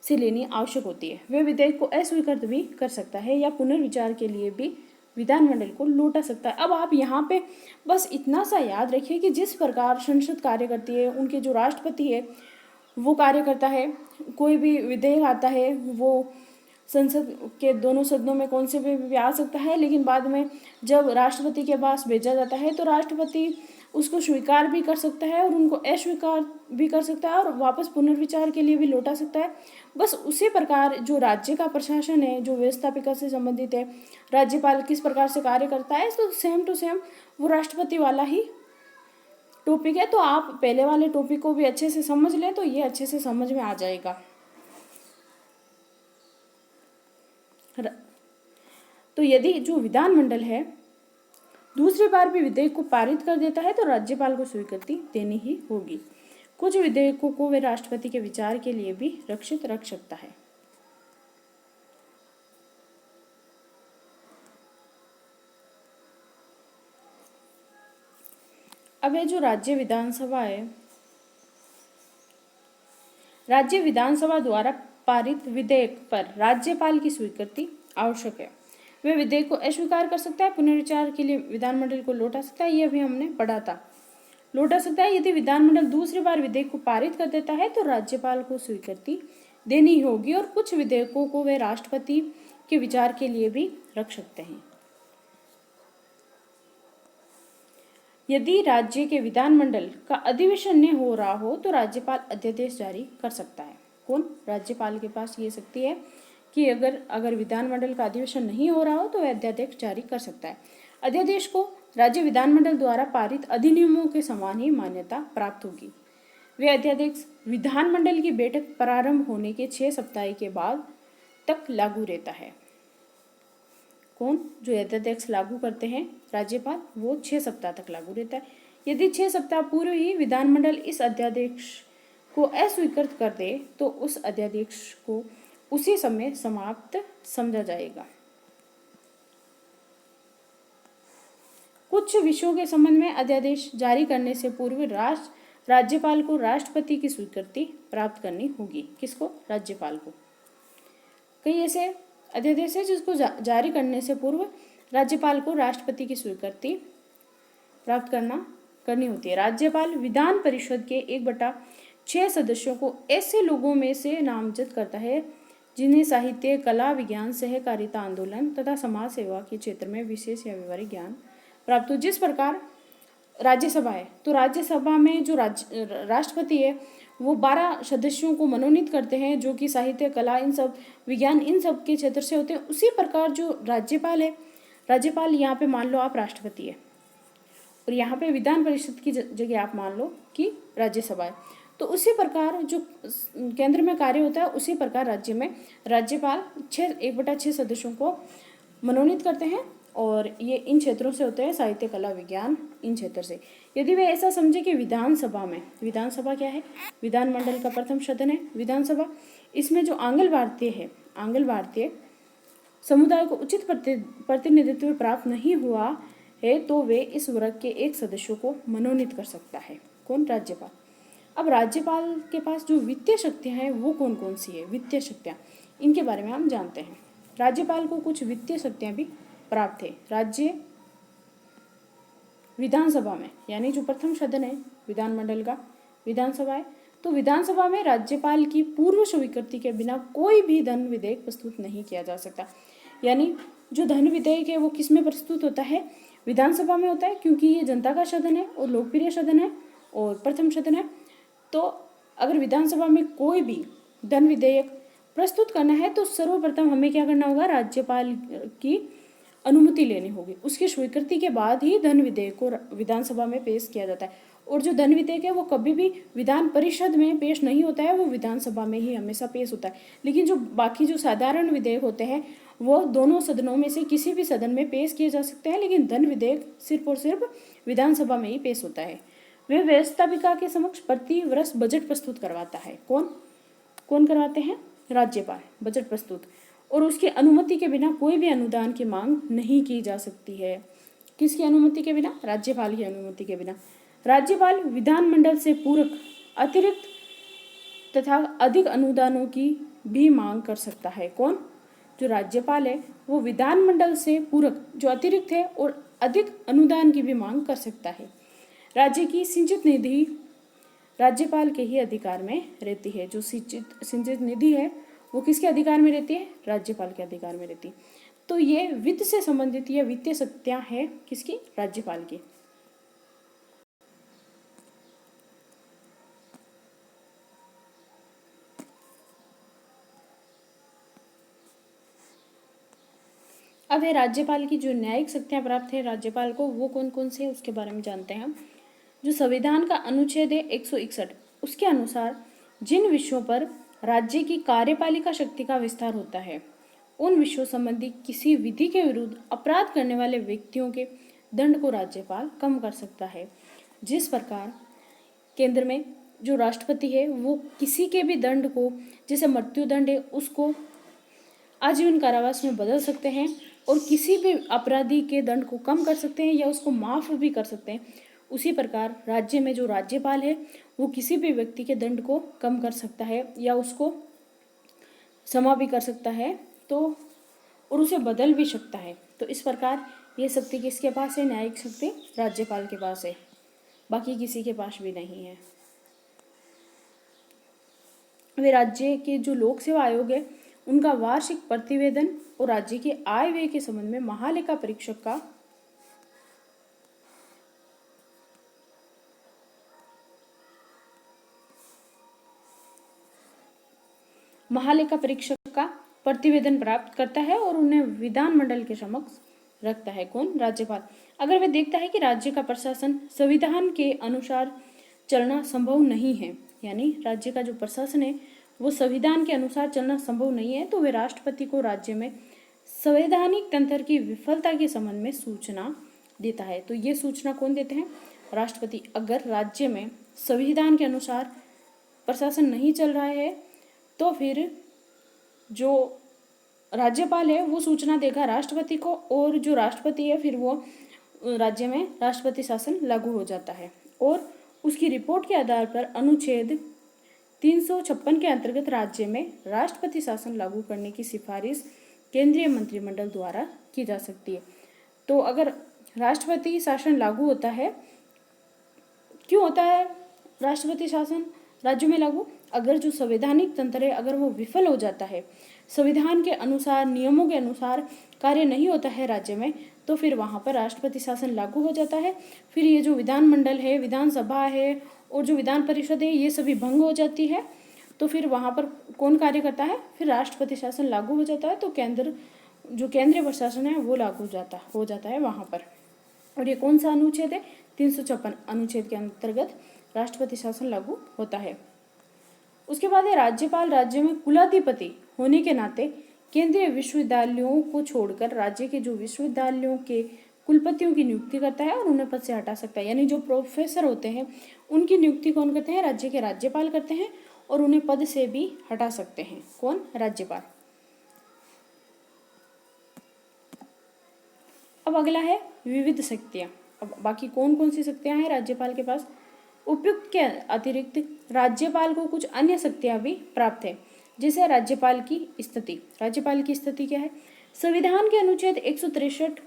से लेनी आवश्यक होती है। वे विधेयक को अस्वीकृत भी कर सकता है या पुनर्विचार के लिए भी विधानमंडल को लौटा सकता है। अब आप यहाँ पे बस इतना सा याद रखिए कि जिस प्रकार संसद कार्य करती है, उनके जो राष्ट्रपति है वो कार्य करता है, कोई भी विधेयक आता है वो संसद के दोनों सदनों में कौन से भी आ सकता है, लेकिन बाद में जब राष्ट्रपति के पास भेजा जाता है तो राष्ट्रपति उसको स्वीकार भी कर सकता है और उनको अस्वीकार भी कर सकता है और वापस पुनर्विचार के लिए भी लौटा सकता है। बस उसी प्रकार जो राज्य का प्रशासन है, जो व्यवस्थापिका से संबंधित है, राज्यपाल किस प्रकार से कार्य करता है, तो सेम टू सेम वो राष्ट्रपति वाला ही टॉपिक है। तो आप पहले वाले टॉपिक को भी अच्छे से समझ लें तो ये अच्छे से समझ में आ जाएगा। तो यदि जो विधानमंडल है दूसरी बार भी विधेयक को पारित कर देता है तो राज्यपाल को स्वीकृति देनी ही होगी। कुछ विधेयकों को वे राष्ट्रपति के विचार के लिए भी रक्षित रख सकता है। अब ये जो राज्य विधानसभा है, राज्य विधानसभा द्वारा पारित विधेयक पर राज्यपाल की स्वीकृति आवश्यक है। वे विधेयक को अस्वीकार कर सकता है, पुनर्विचार के लिए विधानमंडल को लौटा सकता है, यह भी हमने पढ़ा था। लौटा सकता है। यदि विधानमंडल दूसरी बार विधेयक को पारित कर देता है तो राज्यपाल को स्वीकृति देनी होगी और कुछ विधेयकों को वे राष्ट्रपति के विचार के लिए भी रख सकते हैं। यदि राज्य के विधानमंडल का अधिवेशन नहीं हो रहा हो तो राज्यपाल अध्यादेश जारी कर सकता है। कौन? राज्यपाल के पास ये शक्ति है कि अगर विधानमंडल का अधिवेशन नहीं हो रहा हो तो वह अध्यादेश जारी कर सकता है। अध्यादेश को राज्य विधानमंडल द्वारा पारित अधिनियमों के समान ही मान्यता प्राप्त होगी। वे अध्यादेश विधानमंडल की बैठक प्रारंभ होने के 6 सप्ताह के बाद तक लागू रहता है। कौन? जो अध्यादेश लागू करते हैं राज्यपाल, वो 6 सप्ताह तक लागू रहता है। यदि 6 सप्ताह पूर्व ही विधानमंडल इस अध्यादेश को अस्वीकृत कर दे तो उस अध्यादेश को उसी समय समाप्त समझा जाएगा। कुछ विषयों के संबंध में अध्यादेश जारी करने से पूर्व राज्यपाल को राष्ट्रपति की स्वीकृति प्राप्त करनी होगी। किसको? राज्यपाल को। कई ऐसे अध्यादेश है जिसको जारी करने से पूर्व राज्यपाल को राष्ट्रपति की स्वीकृति प्राप्त करनी होती है। राज्यपाल विधान परिषद के 1/6 सदस्यों को ऐसे लोगों में से नामजद करता है जिन्हें साहित्य, कला, विज्ञान, सहकारिता आंदोलन तथा समाज सेवा के क्षेत्र में विशेष या व्यवहारिक ज्ञान प्राप्त हो। जिस प्रकार राज्यसभा है तो राज्यसभा में जो राष्ट्रपति है वो 12 सदस्यों को मनोनीत करते हैं जो कि साहित्य, कला, इन सब, विज्ञान, इन सब के क्षेत्र से होते हैं। उसी प्रकार जो राज्यपाल है, राज्यपाल यहाँ पे मान लो आप राष्ट्रपति है और यहाँ पे विधान परिषद की जगह आप मान लो कि राज्यसभा है, तो उसी प्रकार जो केंद्र में कार्य होता है उसी प्रकार राज्य में राज्यपाल 1/6 सदस्यों को मनोनीत करते हैं और ये इन क्षेत्रों से होते हैं, साहित्य, कला, विज्ञान, इन क्षेत्र से। यदि वे ऐसा समझे कि विधानसभा में, विधानसभा क्या है? विधानमंडल का प्रथम सदन है विधानसभा, इसमें जो आंगल भारतीय समुदाय को उचित प्रतिनिधित्व प्राप्त नहीं हुआ है तो वे इस वर्ग के एक सदस्यों को मनोनीत कर सकता है। कौन? राज्यपाल। अब राज्यपाल के पास जो वित्तीय शक्तियाँ हैं वो कौन कौन सी है? वित्तीय शक्तियाँ, इनके बारे में हम जानते हैं। राज्यपाल को कुछ वित्तीय शक्तियाँ भी प्राप्त है राज्य विधानसभा में, यानी जो प्रथम सदन है विधानमंडल का, विधानसभा है, तो विधानसभा में राज्यपाल की पूर्व स्वीकृति के बिना कोई भी धन विधेयक प्रस्तुत नहीं किया जा सकता। यानी जो धन विधेयक है वो किस में प्रस्तुत होता है? विधानसभा में होता है, क्योंकि ये जनता का सदन है और लोकप्रिय सदन है और प्रथम सदन है। तो अगर विधानसभा में कोई भी धन विधेयक प्रस्तुत करना है तो सर्वप्रथम हमें क्या करना होगा? राज्यपाल की अनुमति लेनी होगी। उसकी स्वीकृति के बाद ही धन विधेयक को विधानसभा में पेश किया जाता है। और जो धन विधेयक है वो कभी भी विधान परिषद में पेश नहीं होता है, वो विधानसभा में ही हमेशा पेश होता है। लेकिन जो बाकी जो साधारण विधेयक होते हैं वो दोनों सदनों में से किसी भी सदन में पेश किए जा सकते हैं, लेकिन धन विधेयक सिर्फ और सिर्फ विधानसभा में ही पेश होता है। वे व्यवस्थापिका के समक्ष प्रति वर्ष बजट प्रस्तुत करवाता है। कौन कौन करवाते हैं? राज्यपाल बजट प्रस्तुत, और उसकी अनुमति के बिना कोई भी अनुदान की मांग नहीं की जा सकती है। किसकी अनुमति के बिना? राज्यपाल की अनुमति के बिना। राज्यपाल विधानमंडल से पूरक, अतिरिक्त तथा अधिक अनुदानों की भी मांग कर सकता है। कौन? जो राज्यपाल है वो विधानमंडल से पूरक, जो अतिरिक्त है, और अधिक अनुदान की भी मांग कर सकता है। राज्य की सिंचित निधि राज्यपाल के ही अधिकार में रहती है। जो सिंचित निधि है वो किसके अधिकार में रहती है? राज्यपाल के अधिकार में रहती है। तो ये वित्त से संबंधित या वित्तीय शक्तियां हैं किसकी? राज्यपाल की। अब है राज्यपाल की जो न्यायिक शक्तियां प्राप्त है राज्यपाल को, वो कौन कौन से है उसके बारे में जानते हैं हम। जो संविधान का अनुच्छेद है 161, उसके अनुसार जिन विषयों पर राज्य की कार्यपालिका शक्ति का विस्तार होता है, उन विषयों संबंधी किसी विधि के विरुद्ध अपराध करने वाले व्यक्तियों के दंड को राज्यपाल कम कर सकता है। जिस प्रकार केंद्र में जो राष्ट्रपति है वो किसी के भी दंड को, जैसे मृत्यु दंड है, उसको आजीवन कारावास में बदल सकते हैं, और किसी भी अपराधी के दंड को कम कर सकते हैं या उसको माफ भी कर सकते हैं। उसी प्रकार राज्य में जो राज्यपाल है वो किसी भी व्यक्ति के दंड को कम कर सकता है या उसको क्षमा भी कर सकता है, तो और उसे बदल भी सकता है। तो इस प्रकार ये शक्ति किसके पास है? न्यायिक शक्ति राज्यपाल के पास है, बाकी किसी के पास भी नहीं है। वे राज्य के जो लोक सेवा आयोग है उनका वार्षिक प्रतिवेदन और राज्य के आय व्यय के संबंध में महालेखा परीक्षक का प्रतिवेदन प्राप्त करता है और उन्हें विधानमंडल के समक्ष रखता है। कौन? राज्यपाल। अगर वे देखता है कि राज्य का प्रशासन संविधान के अनुसार चलना संभव नहीं है, यानी राज्य का जो प्रशासन है वो संविधान के अनुसार चलना संभव नहीं है, तो वे राष्ट्रपति को राज्य में संवैधानिक तंत्र की विफलता के संबंध में सूचना देता है। तो ये सूचना कौन देते हैं? राष्ट्रपति। अगर राज्य में संविधान के अनुसार प्रशासन नहीं चल रहा है तो फिर जो राज्यपाल है वो सूचना देगा राष्ट्रपति को, और जो राष्ट्रपति है फिर वो राज्य में राष्ट्रपति शासन लागू हो जाता है, और उसकी रिपोर्ट के आधार पर अनुच्छेद 356 के अंतर्गत राज्य में राष्ट्रपति शासन लागू करने की सिफारिश केंद्रीय मंत्रिमंडल द्वारा की जा सकती है। तो अगर राष्ट्रपति शासन लागू होता है, क्यों होता है राष्ट्रपति शासन राज्यों में लागू? अगर जो संवैधानिक तंत्र है अगर वो विफल हो जाता है, संविधान के अनुसार, नियमों के अनुसार कार्य नहीं होता है राज्य में, तो फिर वहाँ पर राष्ट्रपति शासन लागू हो जाता है। फिर ये जो विधानमंडल है, विधानसभा है और जो विधान परिषद है, ये सभी भंग हो जाती है। तो फिर वहाँ पर कौन कार्य करता है? फिर राष्ट्रपति शासन लागू हो जाता है, तो जो केंद्रीय प्रशासन है वो लागू हो जाता है वहाँ पर। और ये कौन सा अनुच्छेद है? 356 अनुच्छेद के अंतर्गत राष्ट्रपति शासन लागू होता है। उसके बाद है राज्यपाल राज्य में कुलाधिपति होने के नाते केंद्रीय विश्वविद्यालयों को छोड़कर राज्य के जो विश्वविद्यालयों के कुलपतियों की नियुक्ति करता है और उन्हें पद से हटा सकता है। यानी जो प्रोफेसर होते हैं उनकी नियुक्ति कौन करते हैं? राज्य के राज्यपाल करते हैं, और उन्हें पद से भी हटा सकते हैं। कौन? राज्यपाल। अब अगला है विविध शक्तियां। अब बाकी कौन कौन सी शक्तियां हैं राज्यपाल के पास? उपयुक्त के अतिरिक्त राज्यपाल को कुछ अन्य शक्तियां भी प्राप्त है, जैसे राज्यपाल की स्थिति। राज्यपाल की स्थिति क्या है? संविधान के अनुच्छेद 163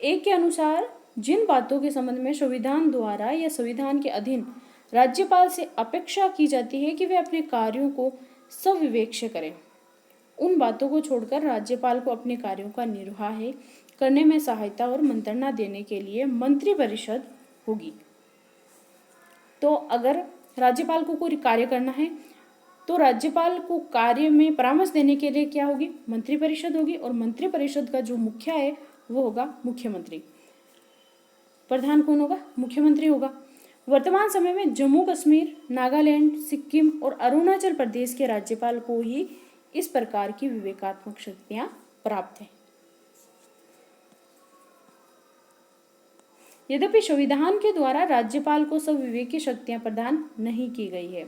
एक के अनुसार जिन बातों के संबंध में संविधान द्वारा या संविधान के अधीन राज्यपाल से अपेक्षा की जाती है कि वे अपने कार्यों को सविवेक से करें, उन बातों को छोड़कर राज्यपाल को अपने कार्यों का निर्वाह करने में सहायता और मंत्रणा देने के लिए मंत्रिपरिषद होगी। तो अगर राज्यपाल को कोई कार्य करना है तो राज्यपाल को कार्य में परामर्श देने के लिए क्या होगी? मंत्रिपरिषद होगी, और मंत्रिपरिषद का जो मुखिया है वो होगा मुख्यमंत्री। प्रधान कौन होगा? मुख्यमंत्री होगा। वर्तमान समय में जम्मू कश्मीर, नागालैंड, सिक्किम और अरुणाचल प्रदेश के राज्यपाल को ही इस प्रकार की विवेकात्मक शक्तियां प्राप्त है। यद्यपि संविधान के द्वारा राज्यपाल को स्वविवेकी शक्तियां प्रदान नहीं की गई है,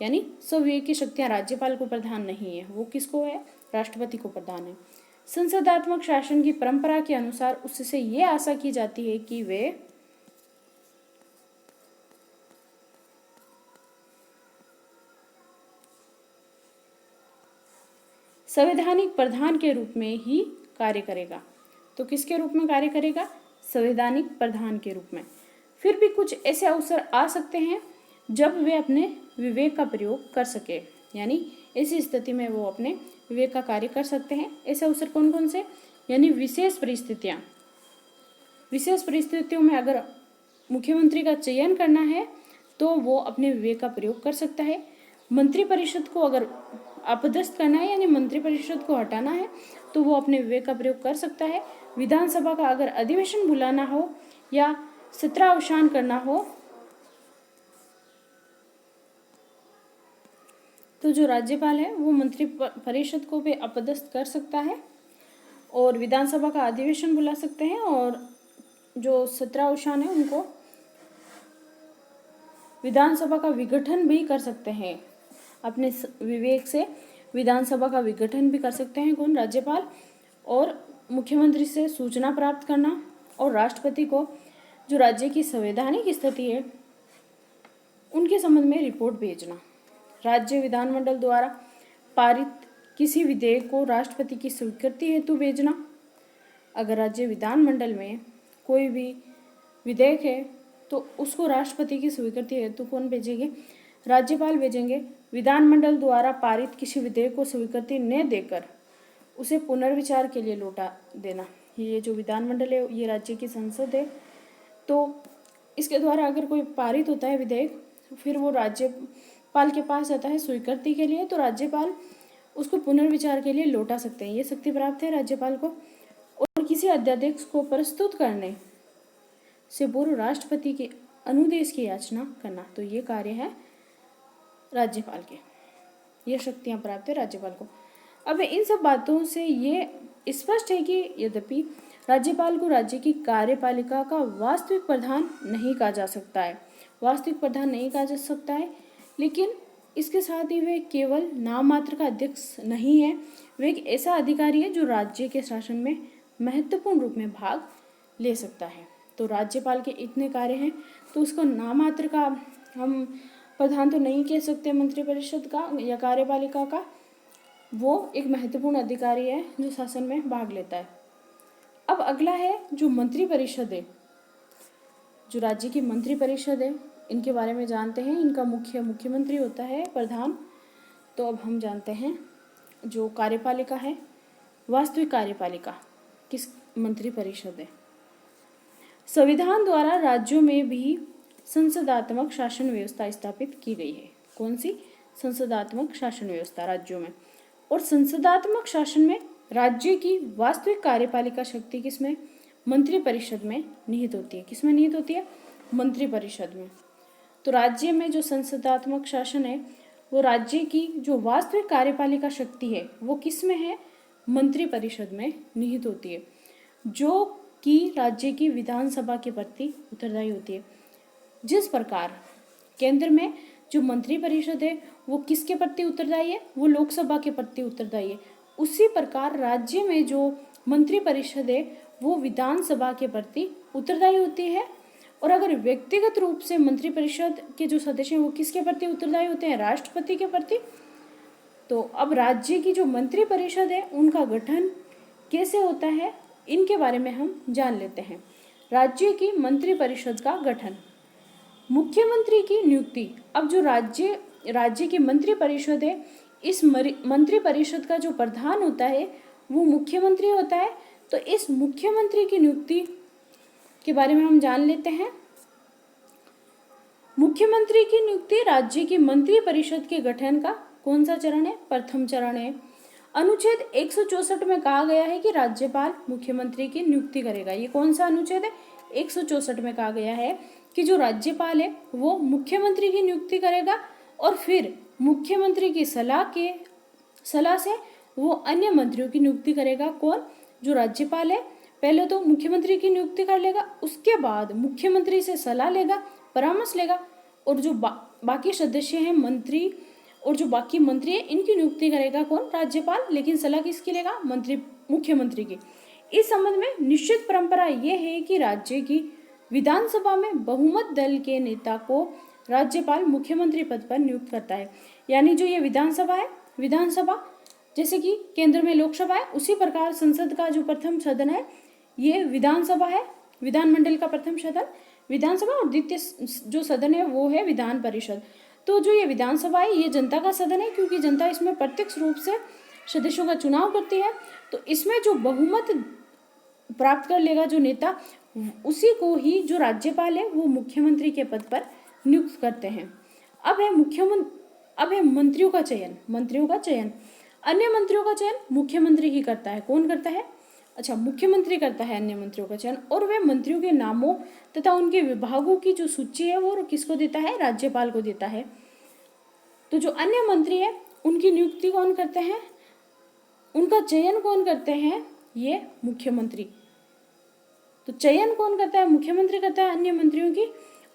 यानी स्वविवेकी शक्तियां राज्यपाल को प्रदान नहीं है, वो किसको है? राष्ट्रपति को प्रदान है। संसदात्मक शासन की परंपरा के अनुसार उससे ये आशा की जाती है कि वे संवैधानिक प्रधान के रूप में ही कार्य करेगा। तो किसके रूप में कार्य करेगा? संवैधानिक प्रधान के रूप में। फिर भी कुछ ऐसे अवसर आ सकते हैं जब वे अपने विवेक का प्रयोग कर सके, यानी ऐसी स्थिति में वो अपने विवेक का कार्य कर सकते हैं। ऐसे अवसर कौन कौन से? यानी विशेष परिस्थितियां। विशेष परिस्थितियों में अगर मुख्यमंत्री का चयन करना है तो वो अपने विवेक का प्रयोग कर सकता है। मंत्रिपरिषद को अगर अपदस्थ करना है, यानी मंत्रिपरिषद को हटाना है, तो वो अपने विवेक का प्रयोग कर सकता है। विधानसभा का अगर अधिवेशन बुलाना हो या सत्रावसान करना हो तो जो राज्यपाल है वो मंत्रिपरिषद को भी अपदस्थ कर सकता है और विधानसभा का अधिवेशन बुला सकते हैं, और जो सत्रावसान है उनको विधानसभा का विघटन भी कर सकते हैं। अपने विवेक से विधानसभा का विघटन भी कर सकते हैं कौन? राज्यपाल। और मुख्यमंत्री से सूचना प्राप्त करना और राष्ट्रपति को जो राज्य की संवैधानिक स्थिति है उनके संबंध में रिपोर्ट भेजना। राज्य विधानमंडल द्वारा पारित किसी विधेयक को राष्ट्रपति की स्वीकृति हेतु भेजना। अगर राज्य विधानमंडल में कोई भी विधेयक है तो उसको राष्ट्रपति की स्वीकृति हेतु कौन भेजेंगे? राज्यपाल भेजेंगे। विधानमंडल द्वारा पारित किसी विधेयक को स्वीकृति न देकर उसे पुनर्विचार के लिए लौटा देना। ये जो विधानमंडल है ये राज्य की संसद है, तो इसके द्वारा अगर कोई पारित होता है विधेयक फिर वो राज्यपाल के पास आता है स्वीकृति के लिए, तो राज्यपाल उसको पुनर्विचार के लिए लौटा सकते हैं। ये शक्ति प्राप्त है राज्यपाल को। और किसी अध्यादेश को प्रस्तुत करने से पूर्व राष्ट्रपति के अनुदेश की याचना करना, तो ये कार्य है राज्यपाल के। ये शक्तियां प्राप्त है राज्यपाल को। अब इन सब बातों से ये स्पष्ट है कि यद्यपि राज्यपाल को राज्य की कार्यपालिका का वास्तविक प्रधान नहीं कहा जा सकता है, वास्तविक प्रधान नहीं कहा जा सकता है, लेकिन इसके साथ ही वे केवल नाम मात्र का अध्यक्ष नहीं है, वे एक ऐसा अधिकारी है जो राज्य के शासन में महत्वपूर्ण रूप में भाग ले सकता है। तो राज्यपाल के इतने कार्य हैं, तो उसको नाम मात्र का हम प्रधान तो नहीं कह सकते मंत्रिपरिषद का या कार्यपालिका का, वो एक महत्वपूर्ण अधिकारी है जो शासन में भाग लेता है। अब अगला है जो मंत्रिपरिषद है, जो राज्य की मंत्रिपरिषद है, इनके बारे में जानते हैं। इनका मुख्यमंत्री होता है प्रधान। तो अब हम जानते हैं जो कार्यपालिका है, वास्तविक कार्यपालिका किस मंत्रिपरिषद है। संविधान द्वारा राज्यों में भी संसदात्मक शासन व्यवस्था स्थापित की गई है। कौन सी? संसदात्मक शासन व्यवस्था राज्यों में। और संसदात्मक शासन में राज्य की वास्तविक कार्यपालिका शक्ति किसमें? मंत्रिपरिषद में निहित होती है। किसमें निहित होती है? मंत्रिपरिषद में। तो राज्य में जो संसदात्मक शासन है वो राज्य की जो वास्तविक कार्यपालिका शक्ति है वो किसमें है? मंत्रिपरिषद में निहित होती है, जो कि राज्य की विधानसभा के प्रति उत्तरदायी होती है। जिस प्रकार केंद्र में जो मंत्रिपरिषद है वो किसके प्रति उत्तरदायी है? वो लोकसभा के प्रति उत्तरदायी है। उसी प्रकार राज्य में जो मंत्रिपरिषद है वो विधानसभा के प्रति उत्तरदायी होती है। और अगर व्यक्तिगत रूप से मंत्रिपरिषद के जो सदस्य हैं वो किसके प्रति उत्तरदायी होते हैं? राष्ट्रपति के प्रति। तो अब राज्य की जो मंत्रिपरिषद है उनका गठन कैसे होता है, इनके बारे में हम जान लेते हैं। राज्य की मंत्रिपरिषद का गठन, मुख्यमंत्री की नियुक्ति। अब जो राज्य की मंत्रिपरिषद है, इस मंत्रिपरिषद का जो प्रधान होता है वो मुख्यमंत्री होता है। तो इस मुख्यमंत्री की नियुक्ति के बारे में हम जान लेते हैं। मुख्यमंत्री की नियुक्ति राज्य की मंत्रिपरिषद के गठन का कौन सा चरण है? प्रथम चरण है। अनुच्छेद 164 में कहा गया है कि राज्यपाल मुख्यमंत्री की नियुक्ति करेगा। ये कौन सा अनुच्छेद है? 164 में कहा गया है कि जो राज्यपाल है वो मुख्यमंत्री की नियुक्ति करेगा और फिर मुख्यमंत्री की सलाह से वो अन्य मंत्रियों की नियुक्ति करेगा। कौन? जो राज्यपाल है पहले तो मुख्यमंत्री की नियुक्ति कर लेगा, उसके बाद मुख्यमंत्री से सलाह लेगा, परामर्श लेगा, और जो बाकी सदस्य हैं मंत्री और जो बाकी मंत्री है इनकी नियुक्ति करेगा कौन? राज्यपाल। लेकिन सलाह किसकी लेगा? मुख्यमंत्री की। इस संबंध में निश्चित परंपरा यह है कि राज्य की विधानसभा में बहुमत दल के नेता को राज्यपाल मुख्यमंत्री पद पर नियुक्त करता है। यानी जो ये विधानसभा है, विधानसभा जैसे कि केंद्र में लोकसभा है, उसी प्रकार संसद का जो प्रथम सदन है ये विधानसभा है, विधानमंडल का प्रथम सदन विधानसभा, और द्वितीय जो सदन है वो है विधान परिषद। तो जो ये विधानसभा है ये जनता का सदन है, क्योंकि जनता इसमें प्रत्यक्ष रूप से सदस्यों का चुनाव करती है। तो इसमें जो बहुमत प्राप्त कर लेगा जो नेता, उसी को ही जो राज्यपाल है वो मुख्यमंत्री के पद पर नियुक्त करते हैं। अब है मंत्रियों का चयन। मंत्रियों का चयन, अन्य मंत्रियों का चयन मुख्यमंत्री ही करता है। कौन करता है? अच्छा, मुख्यमंत्री करता है अन्य मंत्रियों का चयन, और वे मंत्रियों के नामों तथा उनके विभागों की जो सूची है वो किसको देता है? राज्यपाल को देता है। तो जो अन्य मंत्री है उनकी नियुक्ति कौन करते हैं? उनका चयन कौन करते हैं? ये मुख्यमंत्री। तो चयन कौन करता है? मुख्यमंत्री करता है अन्य मंत्रियों की,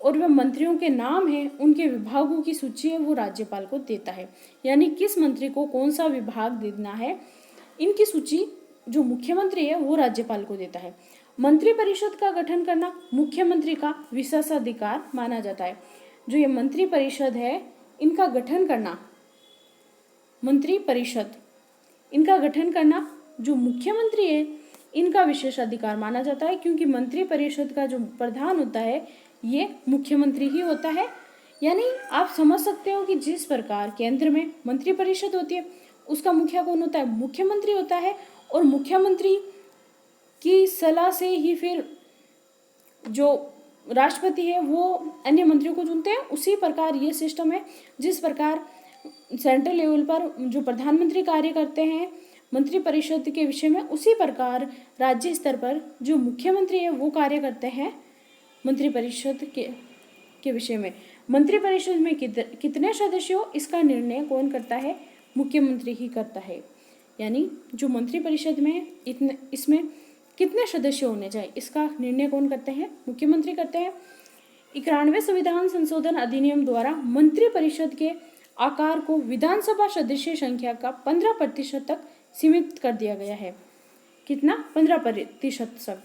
और वह मंत्रियों के नाम है, उनके विभागों की सूची है वो राज्यपाल को देता है। यानी किस मंत्री को कौन सा विभाग देना है, इनकी सूची जो मुख्यमंत्री है वो राज्यपाल को देता है। मंत्रिपरिषद का गठन करना मुख्यमंत्री का विशेषाधिकार माना जाता है। जो ये मंत्रिपरिषद है इनका गठन करना, मंत्रिपरिषद इनका गठन करना जो मुख्यमंत्री है इनका विशेषाधिकार माना जाता है, क्योंकि मंत्रिपरिषद का जो प्रधान होता है ये मुख्यमंत्री ही होता है। यानी आप समझ सकते हो कि जिस प्रकार केंद्र में मंत्रिपरिषद होती है उसका मुखिया कौन होता है? मुख्यमंत्री होता है, और मुख्यमंत्री की सलाह से ही फिर जो राष्ट्रपति है वो अन्य मंत्रियों को चुनते हैं। उसी प्रकार ये सिस्टम है, जिस प्रकार सेंट्रल लेवल पर जो प्रधानमंत्री कार्य करते हैं मंत्रिपरिषद के विषय में, उसी प्रकार राज्य स्तर पर जो मुख्यमंत्री है वो कार्य करते हैं मंत्रिपरिषद के विषय में। मंत्रिपरिषद में कितने सदस्य हो इसका निर्णय कौन करता है? मुख्यमंत्री ही करता है। यानी जो मंत्रिपरिषद में इसमें कितने सदस्य होने चाहिए इसका निर्णय कौन करते हैं? मुख्यमंत्री करते हैं। 91वें संविधान संशोधन अधिनियम द्वारा मंत्रिपरिषद के आकार को विधानसभा सदस्य संख्या का 15% तक सीमित कर दिया गया है। कितना? 15% तक।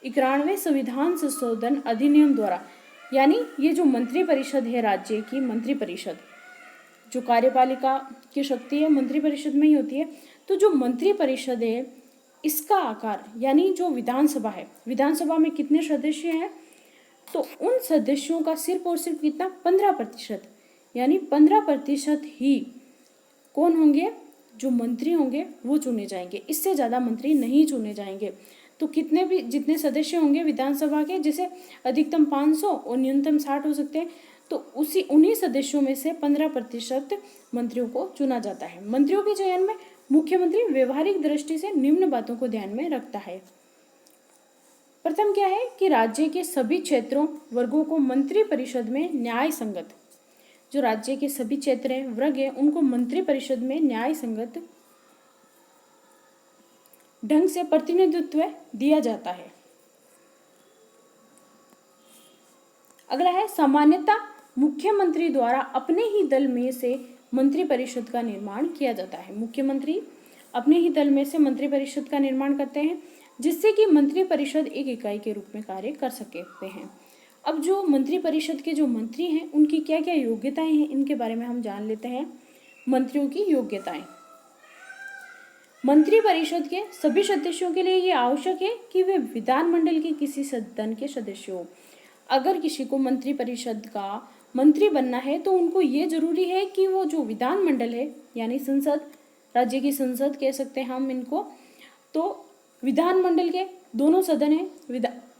91वें संविधान संशोधन अधिनियम द्वारा, यानी ये जो मंत्रिपरिषद है राज्य की मंत्रिपरिषद, जो कार्यपालिका की शक्ति है मंत्रिपरिषद में ही होती है। तो जो मंत्रिपरिषद है इसका आकार, यानी जो विधानसभा है, विधानसभा में कितने सदस्य हैं? तो उन सदस्यों का सिर्फ और सिर्फ कितना? 15%। यानी 15% ही कौन होंगे? जो मंत्री होंगे वो चुने जाएंगे, इससे ज़्यादा मंत्री नहीं चुने जाएंगे। तो कितने भी जितने सदस्य होंगे विधानसभा के, जैसे अधिकतम 500 और न्यूनतम 60 हो सकते हैं, तो उन्हीं सदस्यों में से 15% मंत्रियों को चुना जाता है। मंत्रियों के चयन में मुख्यमंत्री व्यवहारिक दृष्टि से निम्न बातों को ध्यान में रखता है। प्रथम क्या है कि राज्य के सभी क्षेत्रों वर्गों को मंत्रिपरिषद में न्याय संगत, जो राज्य के सभी क्षेत्र हैं वर्ग है उनको मंत्रिपरिषद में न्याय संगत ढंग से प्रतिनिधित्व दिया जाता है। अगला है सामान्यतः मुख्यमंत्री द्वारा अपने ही दल में से मंत्रिपरिषद का निर्माण किया जाता है। मुख्यमंत्री अपने ही दल में से मंत्रिपरिषद का निर्माण करते हैं, जिससे कि मंत्रिपरिषद एक इकाई के रूप में कार्य कर सकते हैं। अब जो मंत्रिपरिषद के जो मंत्री हैं उनकी क्या क्या योग्यताएं हैं इनके बारे में हम जान लेते हैं। मंत्रियों की योग्यताएं। मंत्रिपरिषद के सभी सदस्यों के लिए ये आवश्यक है कि वे विधानमंडल के किसी सदन के सदस्य हो। अगर किसी को मंत्रिपरिषद का मंत्री बनना है तो उनको ये जरूरी है कि वो जो विधानमंडल है, यानी संसद, राज्य की संसद कह सकते हैं हम इनको, तो विधानमंडल के दोनों सदन है,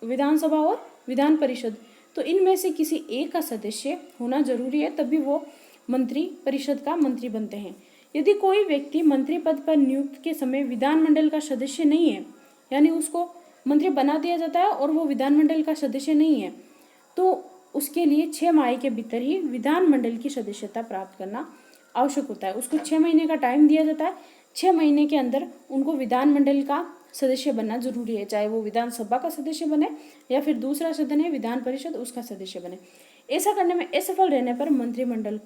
विधानसभा और विधान परिषद, तो इनमें से किसी एक का सदस्य होना जरूरी है, तभी वो मंत्री परिषद का मंत्री बनते हैं। यदि कोई व्यक्ति मंत्री पद पर नियुक्त के समय विधानमंडल का सदस्य नहीं है, यानी उसको मंत्री बना दिया जाता है और वो विधानमंडल का सदस्य नहीं है, तो उसके लिए 6 माह के भीतर ही विधानमंडल की सदस्यता प्राप्त करना आवश्यक होता है। उसको 6 महीने का टाइम दिया जाता है, 6 महीने के अंदर उनको विधानमंडल का सदस्य बनना जरूरी है, चाहे वो विधानसभा का सदस्य बने या फिर दूसरा सदन है विधान परिषद उसका सदस्य बने। ऐसा करने में असफल रहने पर मंत्रिमंडल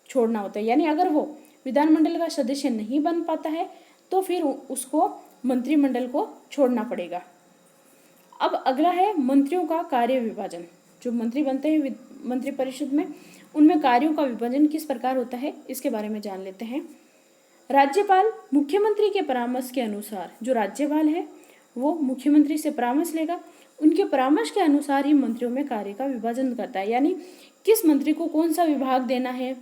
छोड़ना होता है, यानी अगर वो विधानमंडल का सदस्य नहीं बन पाता है तो फिर उसको मंत्रिमंडल को छोड़ना पड़ेगा। अब अगला है मंत्रियों का कार्य विभाजन। जो मंत्री बनते हैं मंत्रिपरिषद में, उनमें कार्यों का विभाजन किस प्रकार होता है इसके बारे में जान लेते हैं। राज्यपाल मुख्यमंत्री के परामर्श के अनुसार, जो राज्यपाल है वो मुख्यमंत्री से परामर्श लेगा, उनके परामर्श के अनुसार ही मंत्रियों में कार्य का विभाजन करता है, यानी किस मंत्री को कौन सा विभाग देना है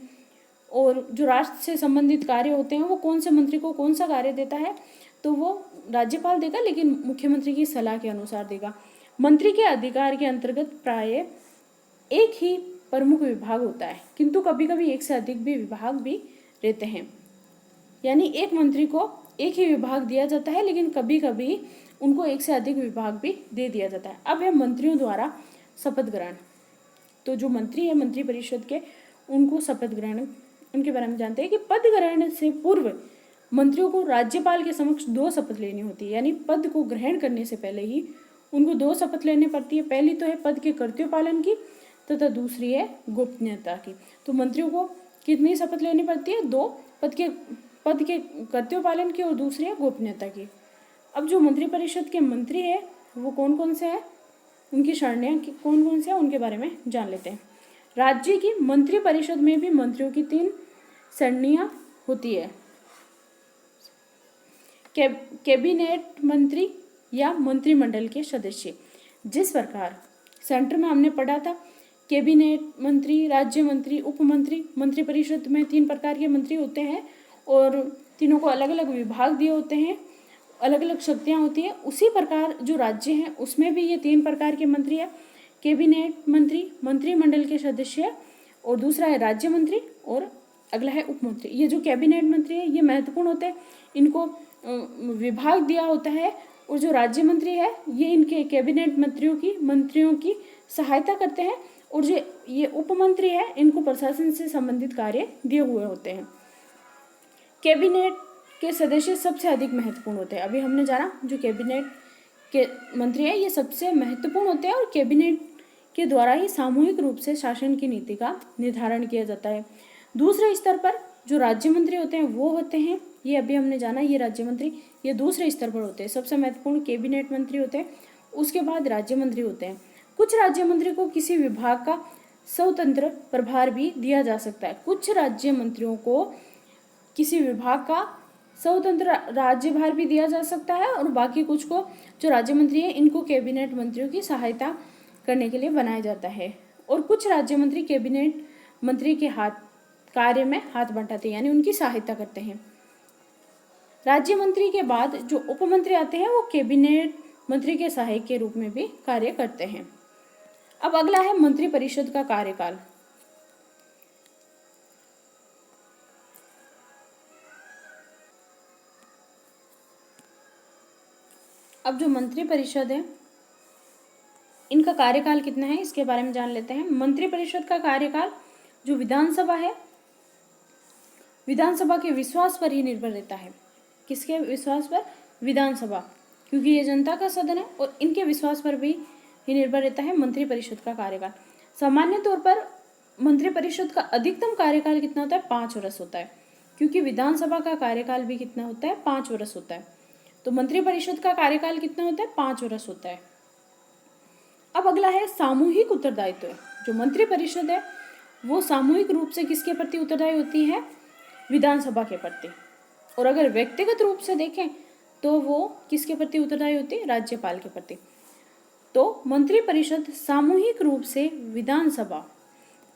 और जो राष्ट्र से संबंधित कार्य होते हैं वो कौन से मंत्री को कौन सा कार्य देता है तो वो राज्यपाल देगा, लेकिन मुख्यमंत्री की सलाह के अनुसार देगा। मंत्री के अधिकार के अंतर्गत प्राय एक ही प्रमुख विभाग होता है, किंतु कभी कभी एक से अधिक भी विभाग भी रहते हैं, यानी एक मंत्री को एक ही विभाग दिया जाता है लेकिन कभी कभी उनको एक से अधिक विभाग भी दे दिया जाता है। अब है मंत्रियों द्वारा शपथ ग्रहण। तो जो मंत्री है मंत्रिपरिषद के, उनको शपथ ग्रहण उनके बारे में जानते हैं कि पद ग्रहण से पूर्व मंत्रियों को राज्यपाल के समक्ष 2 शपथ लेनी होती है, यानी पद को ग्रहण करने से पहले ही उनको 2 शपथ लेनी पड़ती है। पहली तो है पद के कर्तव्य पालन की तथा दूसरी है गोपनीयता की। तो मंत्रियों को कितनी शपथ लेनी पड़ती है? 2, पद के कर्तव्य पालन की और दूसरी है गोपनीयता की। अब जो मंत्रिपरिषद के मंत्री है वो कौन कौन से हैं, उनकी श्रेणियाँ कौन कौन से हैं उनके बारे में जान लेते हैं। राज्य की मंत्रिपरिषद में भी मंत्रियों की 3 श्रेणियाँ होती है। कैबिनेट मंत्री या मंत्रिमंडल के सदस्य। जिस प्रकार सेंटर में हमने पढ़ा था कैबिनेट मंत्री, राज्य मंत्री, उप मंत्री, मंत्रिपरिषद में 3 प्रकार के मंत्री होते हैं और तीनों को अलग अलग विभाग दिए होते हैं, अलग अलग शक्तियाँ होती हैं। उसी प्रकार जो राज्य हैं उसमें भी ये 3 प्रकार के मंत्री है, कैबिनेट मंत्री, मंत्रिमंडल के सदस्य और दूसरा है राज्य मंत्री और अगला है उप मंत्री। ये जो कैबिनेट मंत्री है ये महत्वपूर्ण होते हैं, इनको विभाग दिया होता है, और जो राज्य मंत्री है ये इनके कैबिनेट मंत्रियों की सहायता करते हैं, और जो ये उप मंत्री है इनको प्रशासन से संबंधित कार्य दिए हुए होते हैं। कैबिनेट के सदस्य सबसे अधिक महत्वपूर्ण होते हैं। अभी हमने जाना जो कैबिनेट के मंत्री है ये सबसे महत्वपूर्ण होते हैं और कैबिनेट के द्वारा ही सामूहिक रूप से शासन की नीति का निर्धारण किया जाता है। दूसरे स्तर पर जो राज्य मंत्री होते हैं वो होते हैं, ये अभी हमने जाना ये राज्य मंत्री ये दूसरे स्तर पर होते हैं। सबसे महत्वपूर्ण कैबिनेट मंत्री होते हैं, उसके बाद राज्य मंत्री होते हैं। कुछ राज्य मंत्री को किसी विभाग का स्वतंत्र प्रभार भी दिया जा सकता है। कुछ राज्य मंत्रियों को किसी विभाग का स्वतंत्र राज्यभार भी दिया जा सकता है और बाकी कुछ को जो राज्य मंत्री है इनको कैबिनेट मंत्रियों की सहायता करने के लिए बनाया जाता है। और कुछ राज्य मंत्री कैबिनेट मंत्री के कार्य में हाथ बंटाते हैं, यानी उनकी सहायता करते हैं। राज्य मंत्री के बाद जो उप मंत्री आते हैं वो कैबिनेट मंत्री के सहायक के रूप में भी कार्य करते हैं। अब अगला है मंत्रिपरिषद का कार्यकाल। अब जो मंत्रिपरिषद है इनका कार्यकाल कितना है इसके बारे में जान लेते हैं। मंत्रिपरिषद का कार्यकाल जो विधानसभा है, विधानसभा के विश्वास पर ही निर्भर रहता है। किसके विश्वास पर? विधानसभा, क्योंकि ये जनता का सदन है और इनके विश्वास पर भी ही निर्भर रहता है मंत्रिपरिषद का कार्यकाल। सामान्य तौर पर मंत्रिपरिषद का अधिकतम कार्यकाल कितना होता है? 5 वर्ष होता है, क्योंकि विधानसभा का कार्यकाल भी कितना होता है? 5 वर्ष होता है। तो मंत्रिपरिषद का कार्यकाल कितना होता है? 5 वर्ष होता है। अब अगला है सामूहिक उत्तरदायित्व। जो मंत्रिपरिषद है वो सामूहिक रूप से किसके प्रति उत्तरदायी होती है? विधानसभा के प्रति। और अगर व्यक्तिगत रूप से देखें तो वो किसके प्रति उत्तरदायी होती है? राज्यपाल के प्रति। तो मंत्रिपरिषद सामूहिक रूप से विधानसभा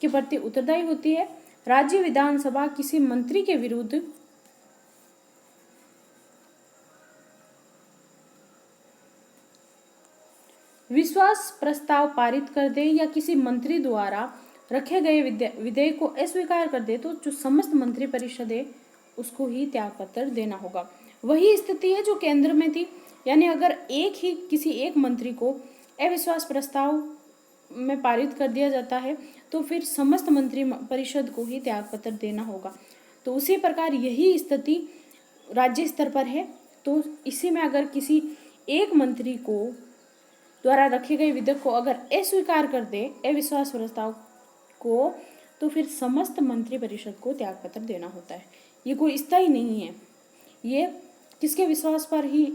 के प्रति उत्तरदायी होती है। राज्य विधानसभा किसी मंत्री के विरुद्ध विश्वास प्रस्ताव पारित कर दे या किसी मंत्री द्वारा रखे गए विधेयक को अस्वीकार कर दे तो जो समस्त मंत्रिपरिषद है उसको ही त्याग पत्र देना होगा। वही स्थिति है जो केंद्र में थी, यानी अगर किसी एक मंत्री को अविश्वास प्रस्ताव में पारित कर दिया जाता है तो फिर समस्त मंत्रिपरिषद को ही त्याग पत्र देना होगा। तो उसी प्रकार यही स्थिति राज्य स्तर पर है, तो इसी में अगर किसी एक मंत्री को द्वारा रखे गए विधेयक को अगर अस्वीकार कर दे अविश्वास प्रस्ताव को, तो फिर समस्त मंत्रिपरिषद को त्यागपत्र देना होता है। ये कोई स्थायी नहीं है, ये किसके विश्वास पर ही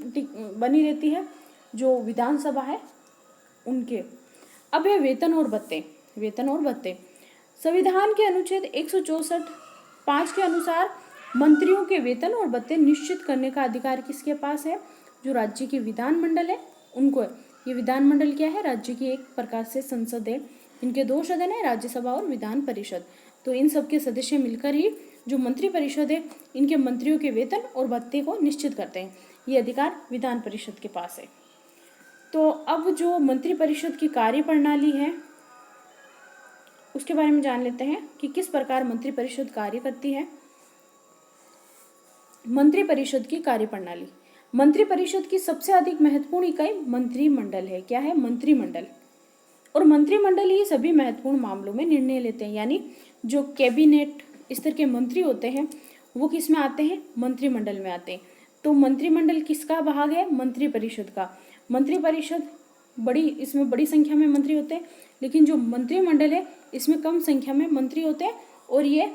बनी रहती है, जो विधानसभा है उनके। अब है वेतन और भत्ते। संविधान के अनुच्छेद 164(5) के अनुसार मंत्रियों के वेतन और भत्ते निश्चित करने का अधिकार किसके पास है? जो राज्य की विधानमंडल है उनको है। ये विधानमंडल क्या है? राज्य की एक प्रकार से संसद है। इनके 2 सदन है, राज्यसभा और विधान परिषद। तो इन सब के सदस्य मिलकर ही जो मंत्री परिषद है, इनके मंत्रियों के वेतन और भत्ते को निश्चित करते हैं। ये अधिकार विधान परिषद के पास है। तो अब जो मंत्री परिषद की कार्य प्रणाली है उसके बारे में जान लेते हैं कि किस प्रकार मंत्री परिषद कार्य करती है। मंत्री परिषद की कार्य प्रणाली। मंत्री परिषद की सबसे अधिक महत्वपूर्ण इकाई मंत्रिमंडल है। क्या है? मंत्रिमंडल। और मंत्रिमंडल ही सभी महत्वपूर्ण मामलों में निर्णय लेते हैं, यानी जो कैबिनेट स्तर के मंत्री होते हैं वो किस में आते हैं? मंत्रिमंडल में आते हैं। तो मंत्रिमंडल किसका भाग है? मंत्री परिषद का। मंत्री परिषद इसमें बड़ी संख्या में मंत्री होते हैं, लेकिन जो मंत्रिमंडल है इसमें कम संख्या में मंत्री होते हैं और ये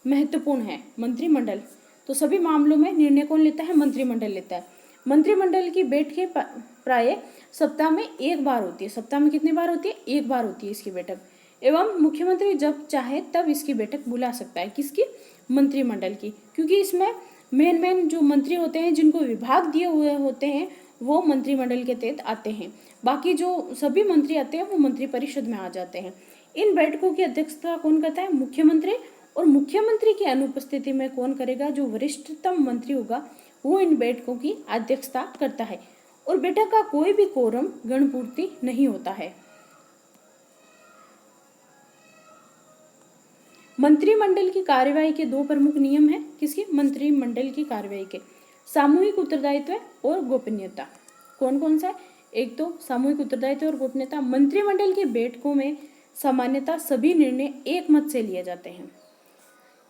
महत्वपूर्ण है मंत्रिमंडल। तो सभी मामलों में निर्णय कौन लेता है? मंत्रिमंडल लेता है। मंत्रिमंडल की बैठकें प्राय सप्ताह में एक बार होती है। सप्ताह में कितनी बार होती है? एक बार होती है इसकी बैठक। एवं मुख्यमंत्री जब चाहे तब इसकी बैठक बुला सकता है। किसकी? मंत्रिमंडल की। क्योंकि इसमें मेन जो मंत्री होते हैं, जिनको विभाग दिए हुए होते हैं, वो मंत्रिमंडल के तहत आते हैं। बाकी जो सभी मंत्री आते हैं वो मंत्री परिषद में आ जाते हैं। इन बैठकों की अध्यक्षता कौन करता है? मुख्यमंत्री। और मुख्यमंत्री की अनुपस्थिति में कौन करेगा? जो वरिष्ठतम मंत्री होगा वो इन बैठकों की अध्यक्षता करता है। और बैठक का कोई भी कोरम गणपूर्ति नहीं होता है। मंत्रिमंडल की कार्यवाही के 2 प्रमुख नियम हैं। किसकी? मंत्रिमंडल की कार्यवाही के। सामूहिक उत्तरदायित्व और गोपनीयता। कौन कौन सा है? एक तो सामूहिक उत्तरदायित्व और गोपनीयता। मंत्रिमंडल की बैठकों में सामान्यतः सभी निर्णय एक मत से लिए जाते हैं।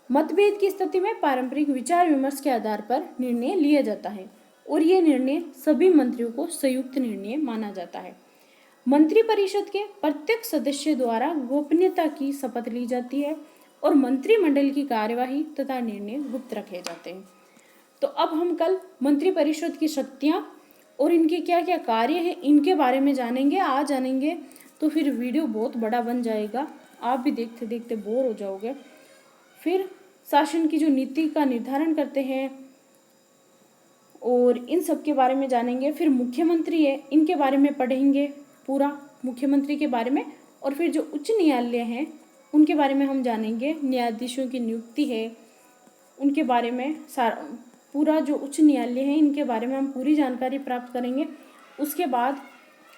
मतभेद की स्थिति में पारंपरिक विचार विमर्श के आधार पर निर्णय लिया जाता है और ये निर्णय सभी मंत्रियों को संयुक्त निर्णय माना जाता है। मंत्री परिषद के प्रत्येक सदस्य द्वारा गोपनीयता की शपथ ली जाती है और मंत्रिमंडल की कार्यवाही तथा निर्णय गुप्त रखे जाते हैं। तो अब हम कल मंत्री परिषद की शक्तियां और इनके क्या क्या कार्य हैं इनके बारे में जानेंगे। आज जानेंगे तो फिर वीडियो बहुत बड़ा बन जाएगा, आप भी देखते देखते बोर हो जाओगे। फिर शासन की जो नीति का निर्धारण करते हैं और इन सब के बारे में जानेंगे। फिर मुख्यमंत्री है, इनके बारे में पढ़ेंगे पूरा, मुख्यमंत्री के बारे में। और फिर जो उच्च न्यायालय हैं उनके बारे में हम जानेंगे। न्यायाधीशों की नियुक्ति है उनके बारे में पूरा जो उच्च न्यायालय है इनके बारे में हम पूरी जानकारी प्राप्त करेंगे। उसके बाद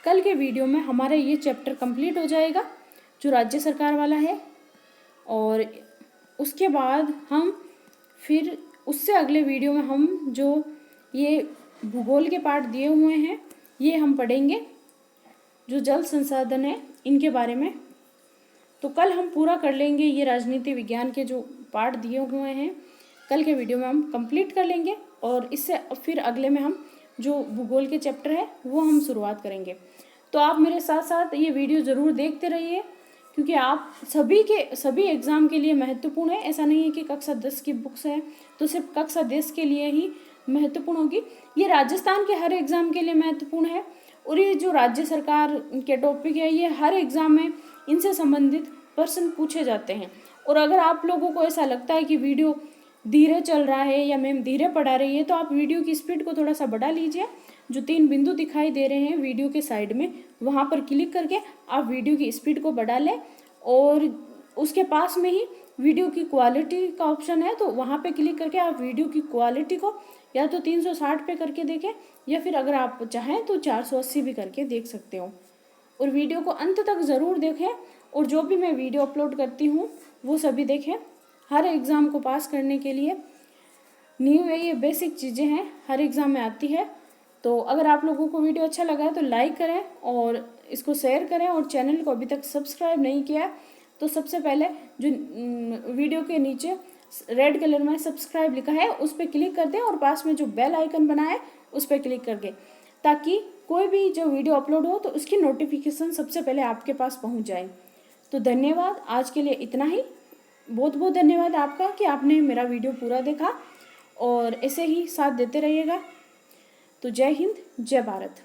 कल के वीडियो में हमारा ये चैप्टर कंप्लीट हो जाएगा जो राज्य सरकार वाला है। और उसके बाद हम फिर उससे अगले वीडियो में हम जो ये भूगोल के पाठ दिए हुए हैं ये हम पढ़ेंगे, जो जल संसाधन है इनके बारे में। तो कल हम पूरा कर लेंगे ये राजनीति विज्ञान के जो पाठ दिए हुए हैं, कल के वीडियो में हम कंप्लीट कर लेंगे। और इससे फिर अगले में हम जो भूगोल के चैप्टर है वो हम शुरुआत करेंगे। तो आप मेरे साथ साथ ये वीडियो ज़रूर देखते रहिए, क्योंकि आप सभी एग्ज़ाम के लिए महत्वपूर्ण है। ऐसा नहीं है कि कक्षा 10 की बुक्स है तो सिर्फ कक्षा 10 के लिए ही महत्वपूर्ण होगी। ये राजस्थान के हर एग्ज़ाम के लिए महत्वपूर्ण है। और ये जो राज्य सरकार के टॉपिक है ये हर एग्ज़ाम में इनसे संबंधित प्रश्न पूछे जाते हैं। और अगर आप लोगों को ऐसा लगता है कि वीडियो धीरे चल रहा है या मैम धीरे पढ़ा रही है, तो आप वीडियो की स्पीड को थोड़ा सा बढ़ा लीजिए। जो 3 बिंदु दिखाई दे रहे हैं वीडियो के साइड में, वहाँ पर क्लिक करके आप वीडियो की स्पीड को बढ़ा लें। और उसके पास में ही वीडियो की क्वालिटी का ऑप्शन है, तो वहाँ पे क्लिक करके आप वीडियो की क्वालिटी को या तो 360 पे करके देखें, या फिर अगर आप चाहें तो 480 भी करके देख सकते हो। और वीडियो को अंत तक ज़रूर देखें। और जो भी मैं वीडियो अपलोड करती हूँ वो सभी देखें। हर एग्ज़ाम को पास करने के लिए न्यू है, ये बेसिक चीज़ें हैं, हर एग्ज़ाम में आती है। तो अगर आप लोगों को वीडियो अच्छा लगा है तो लाइक करें और इसको शेयर करें। और चैनल को अभी तक सब्सक्राइब नहीं किया है तो सबसे पहले जो वीडियो के नीचे रेड कलर में सब्सक्राइब लिखा है उस पर क्लिक कर दें और पास में जो बेल आइकन बना है उस पर क्लिक कर दें, ताकि कोई भी जो वीडियो अपलोड हो तो उसकी नोटिफिकेशन सबसे पहले आपके पास पहुंच जाए। तो धन्यवाद, आज के लिए इतना ही। बहुत बहुत धन्यवाद आपका कि आपने मेरा वीडियो पूरा देखा और ऐसे ही साथ देते रहिएगा। तो जय हिंद, जय भारत।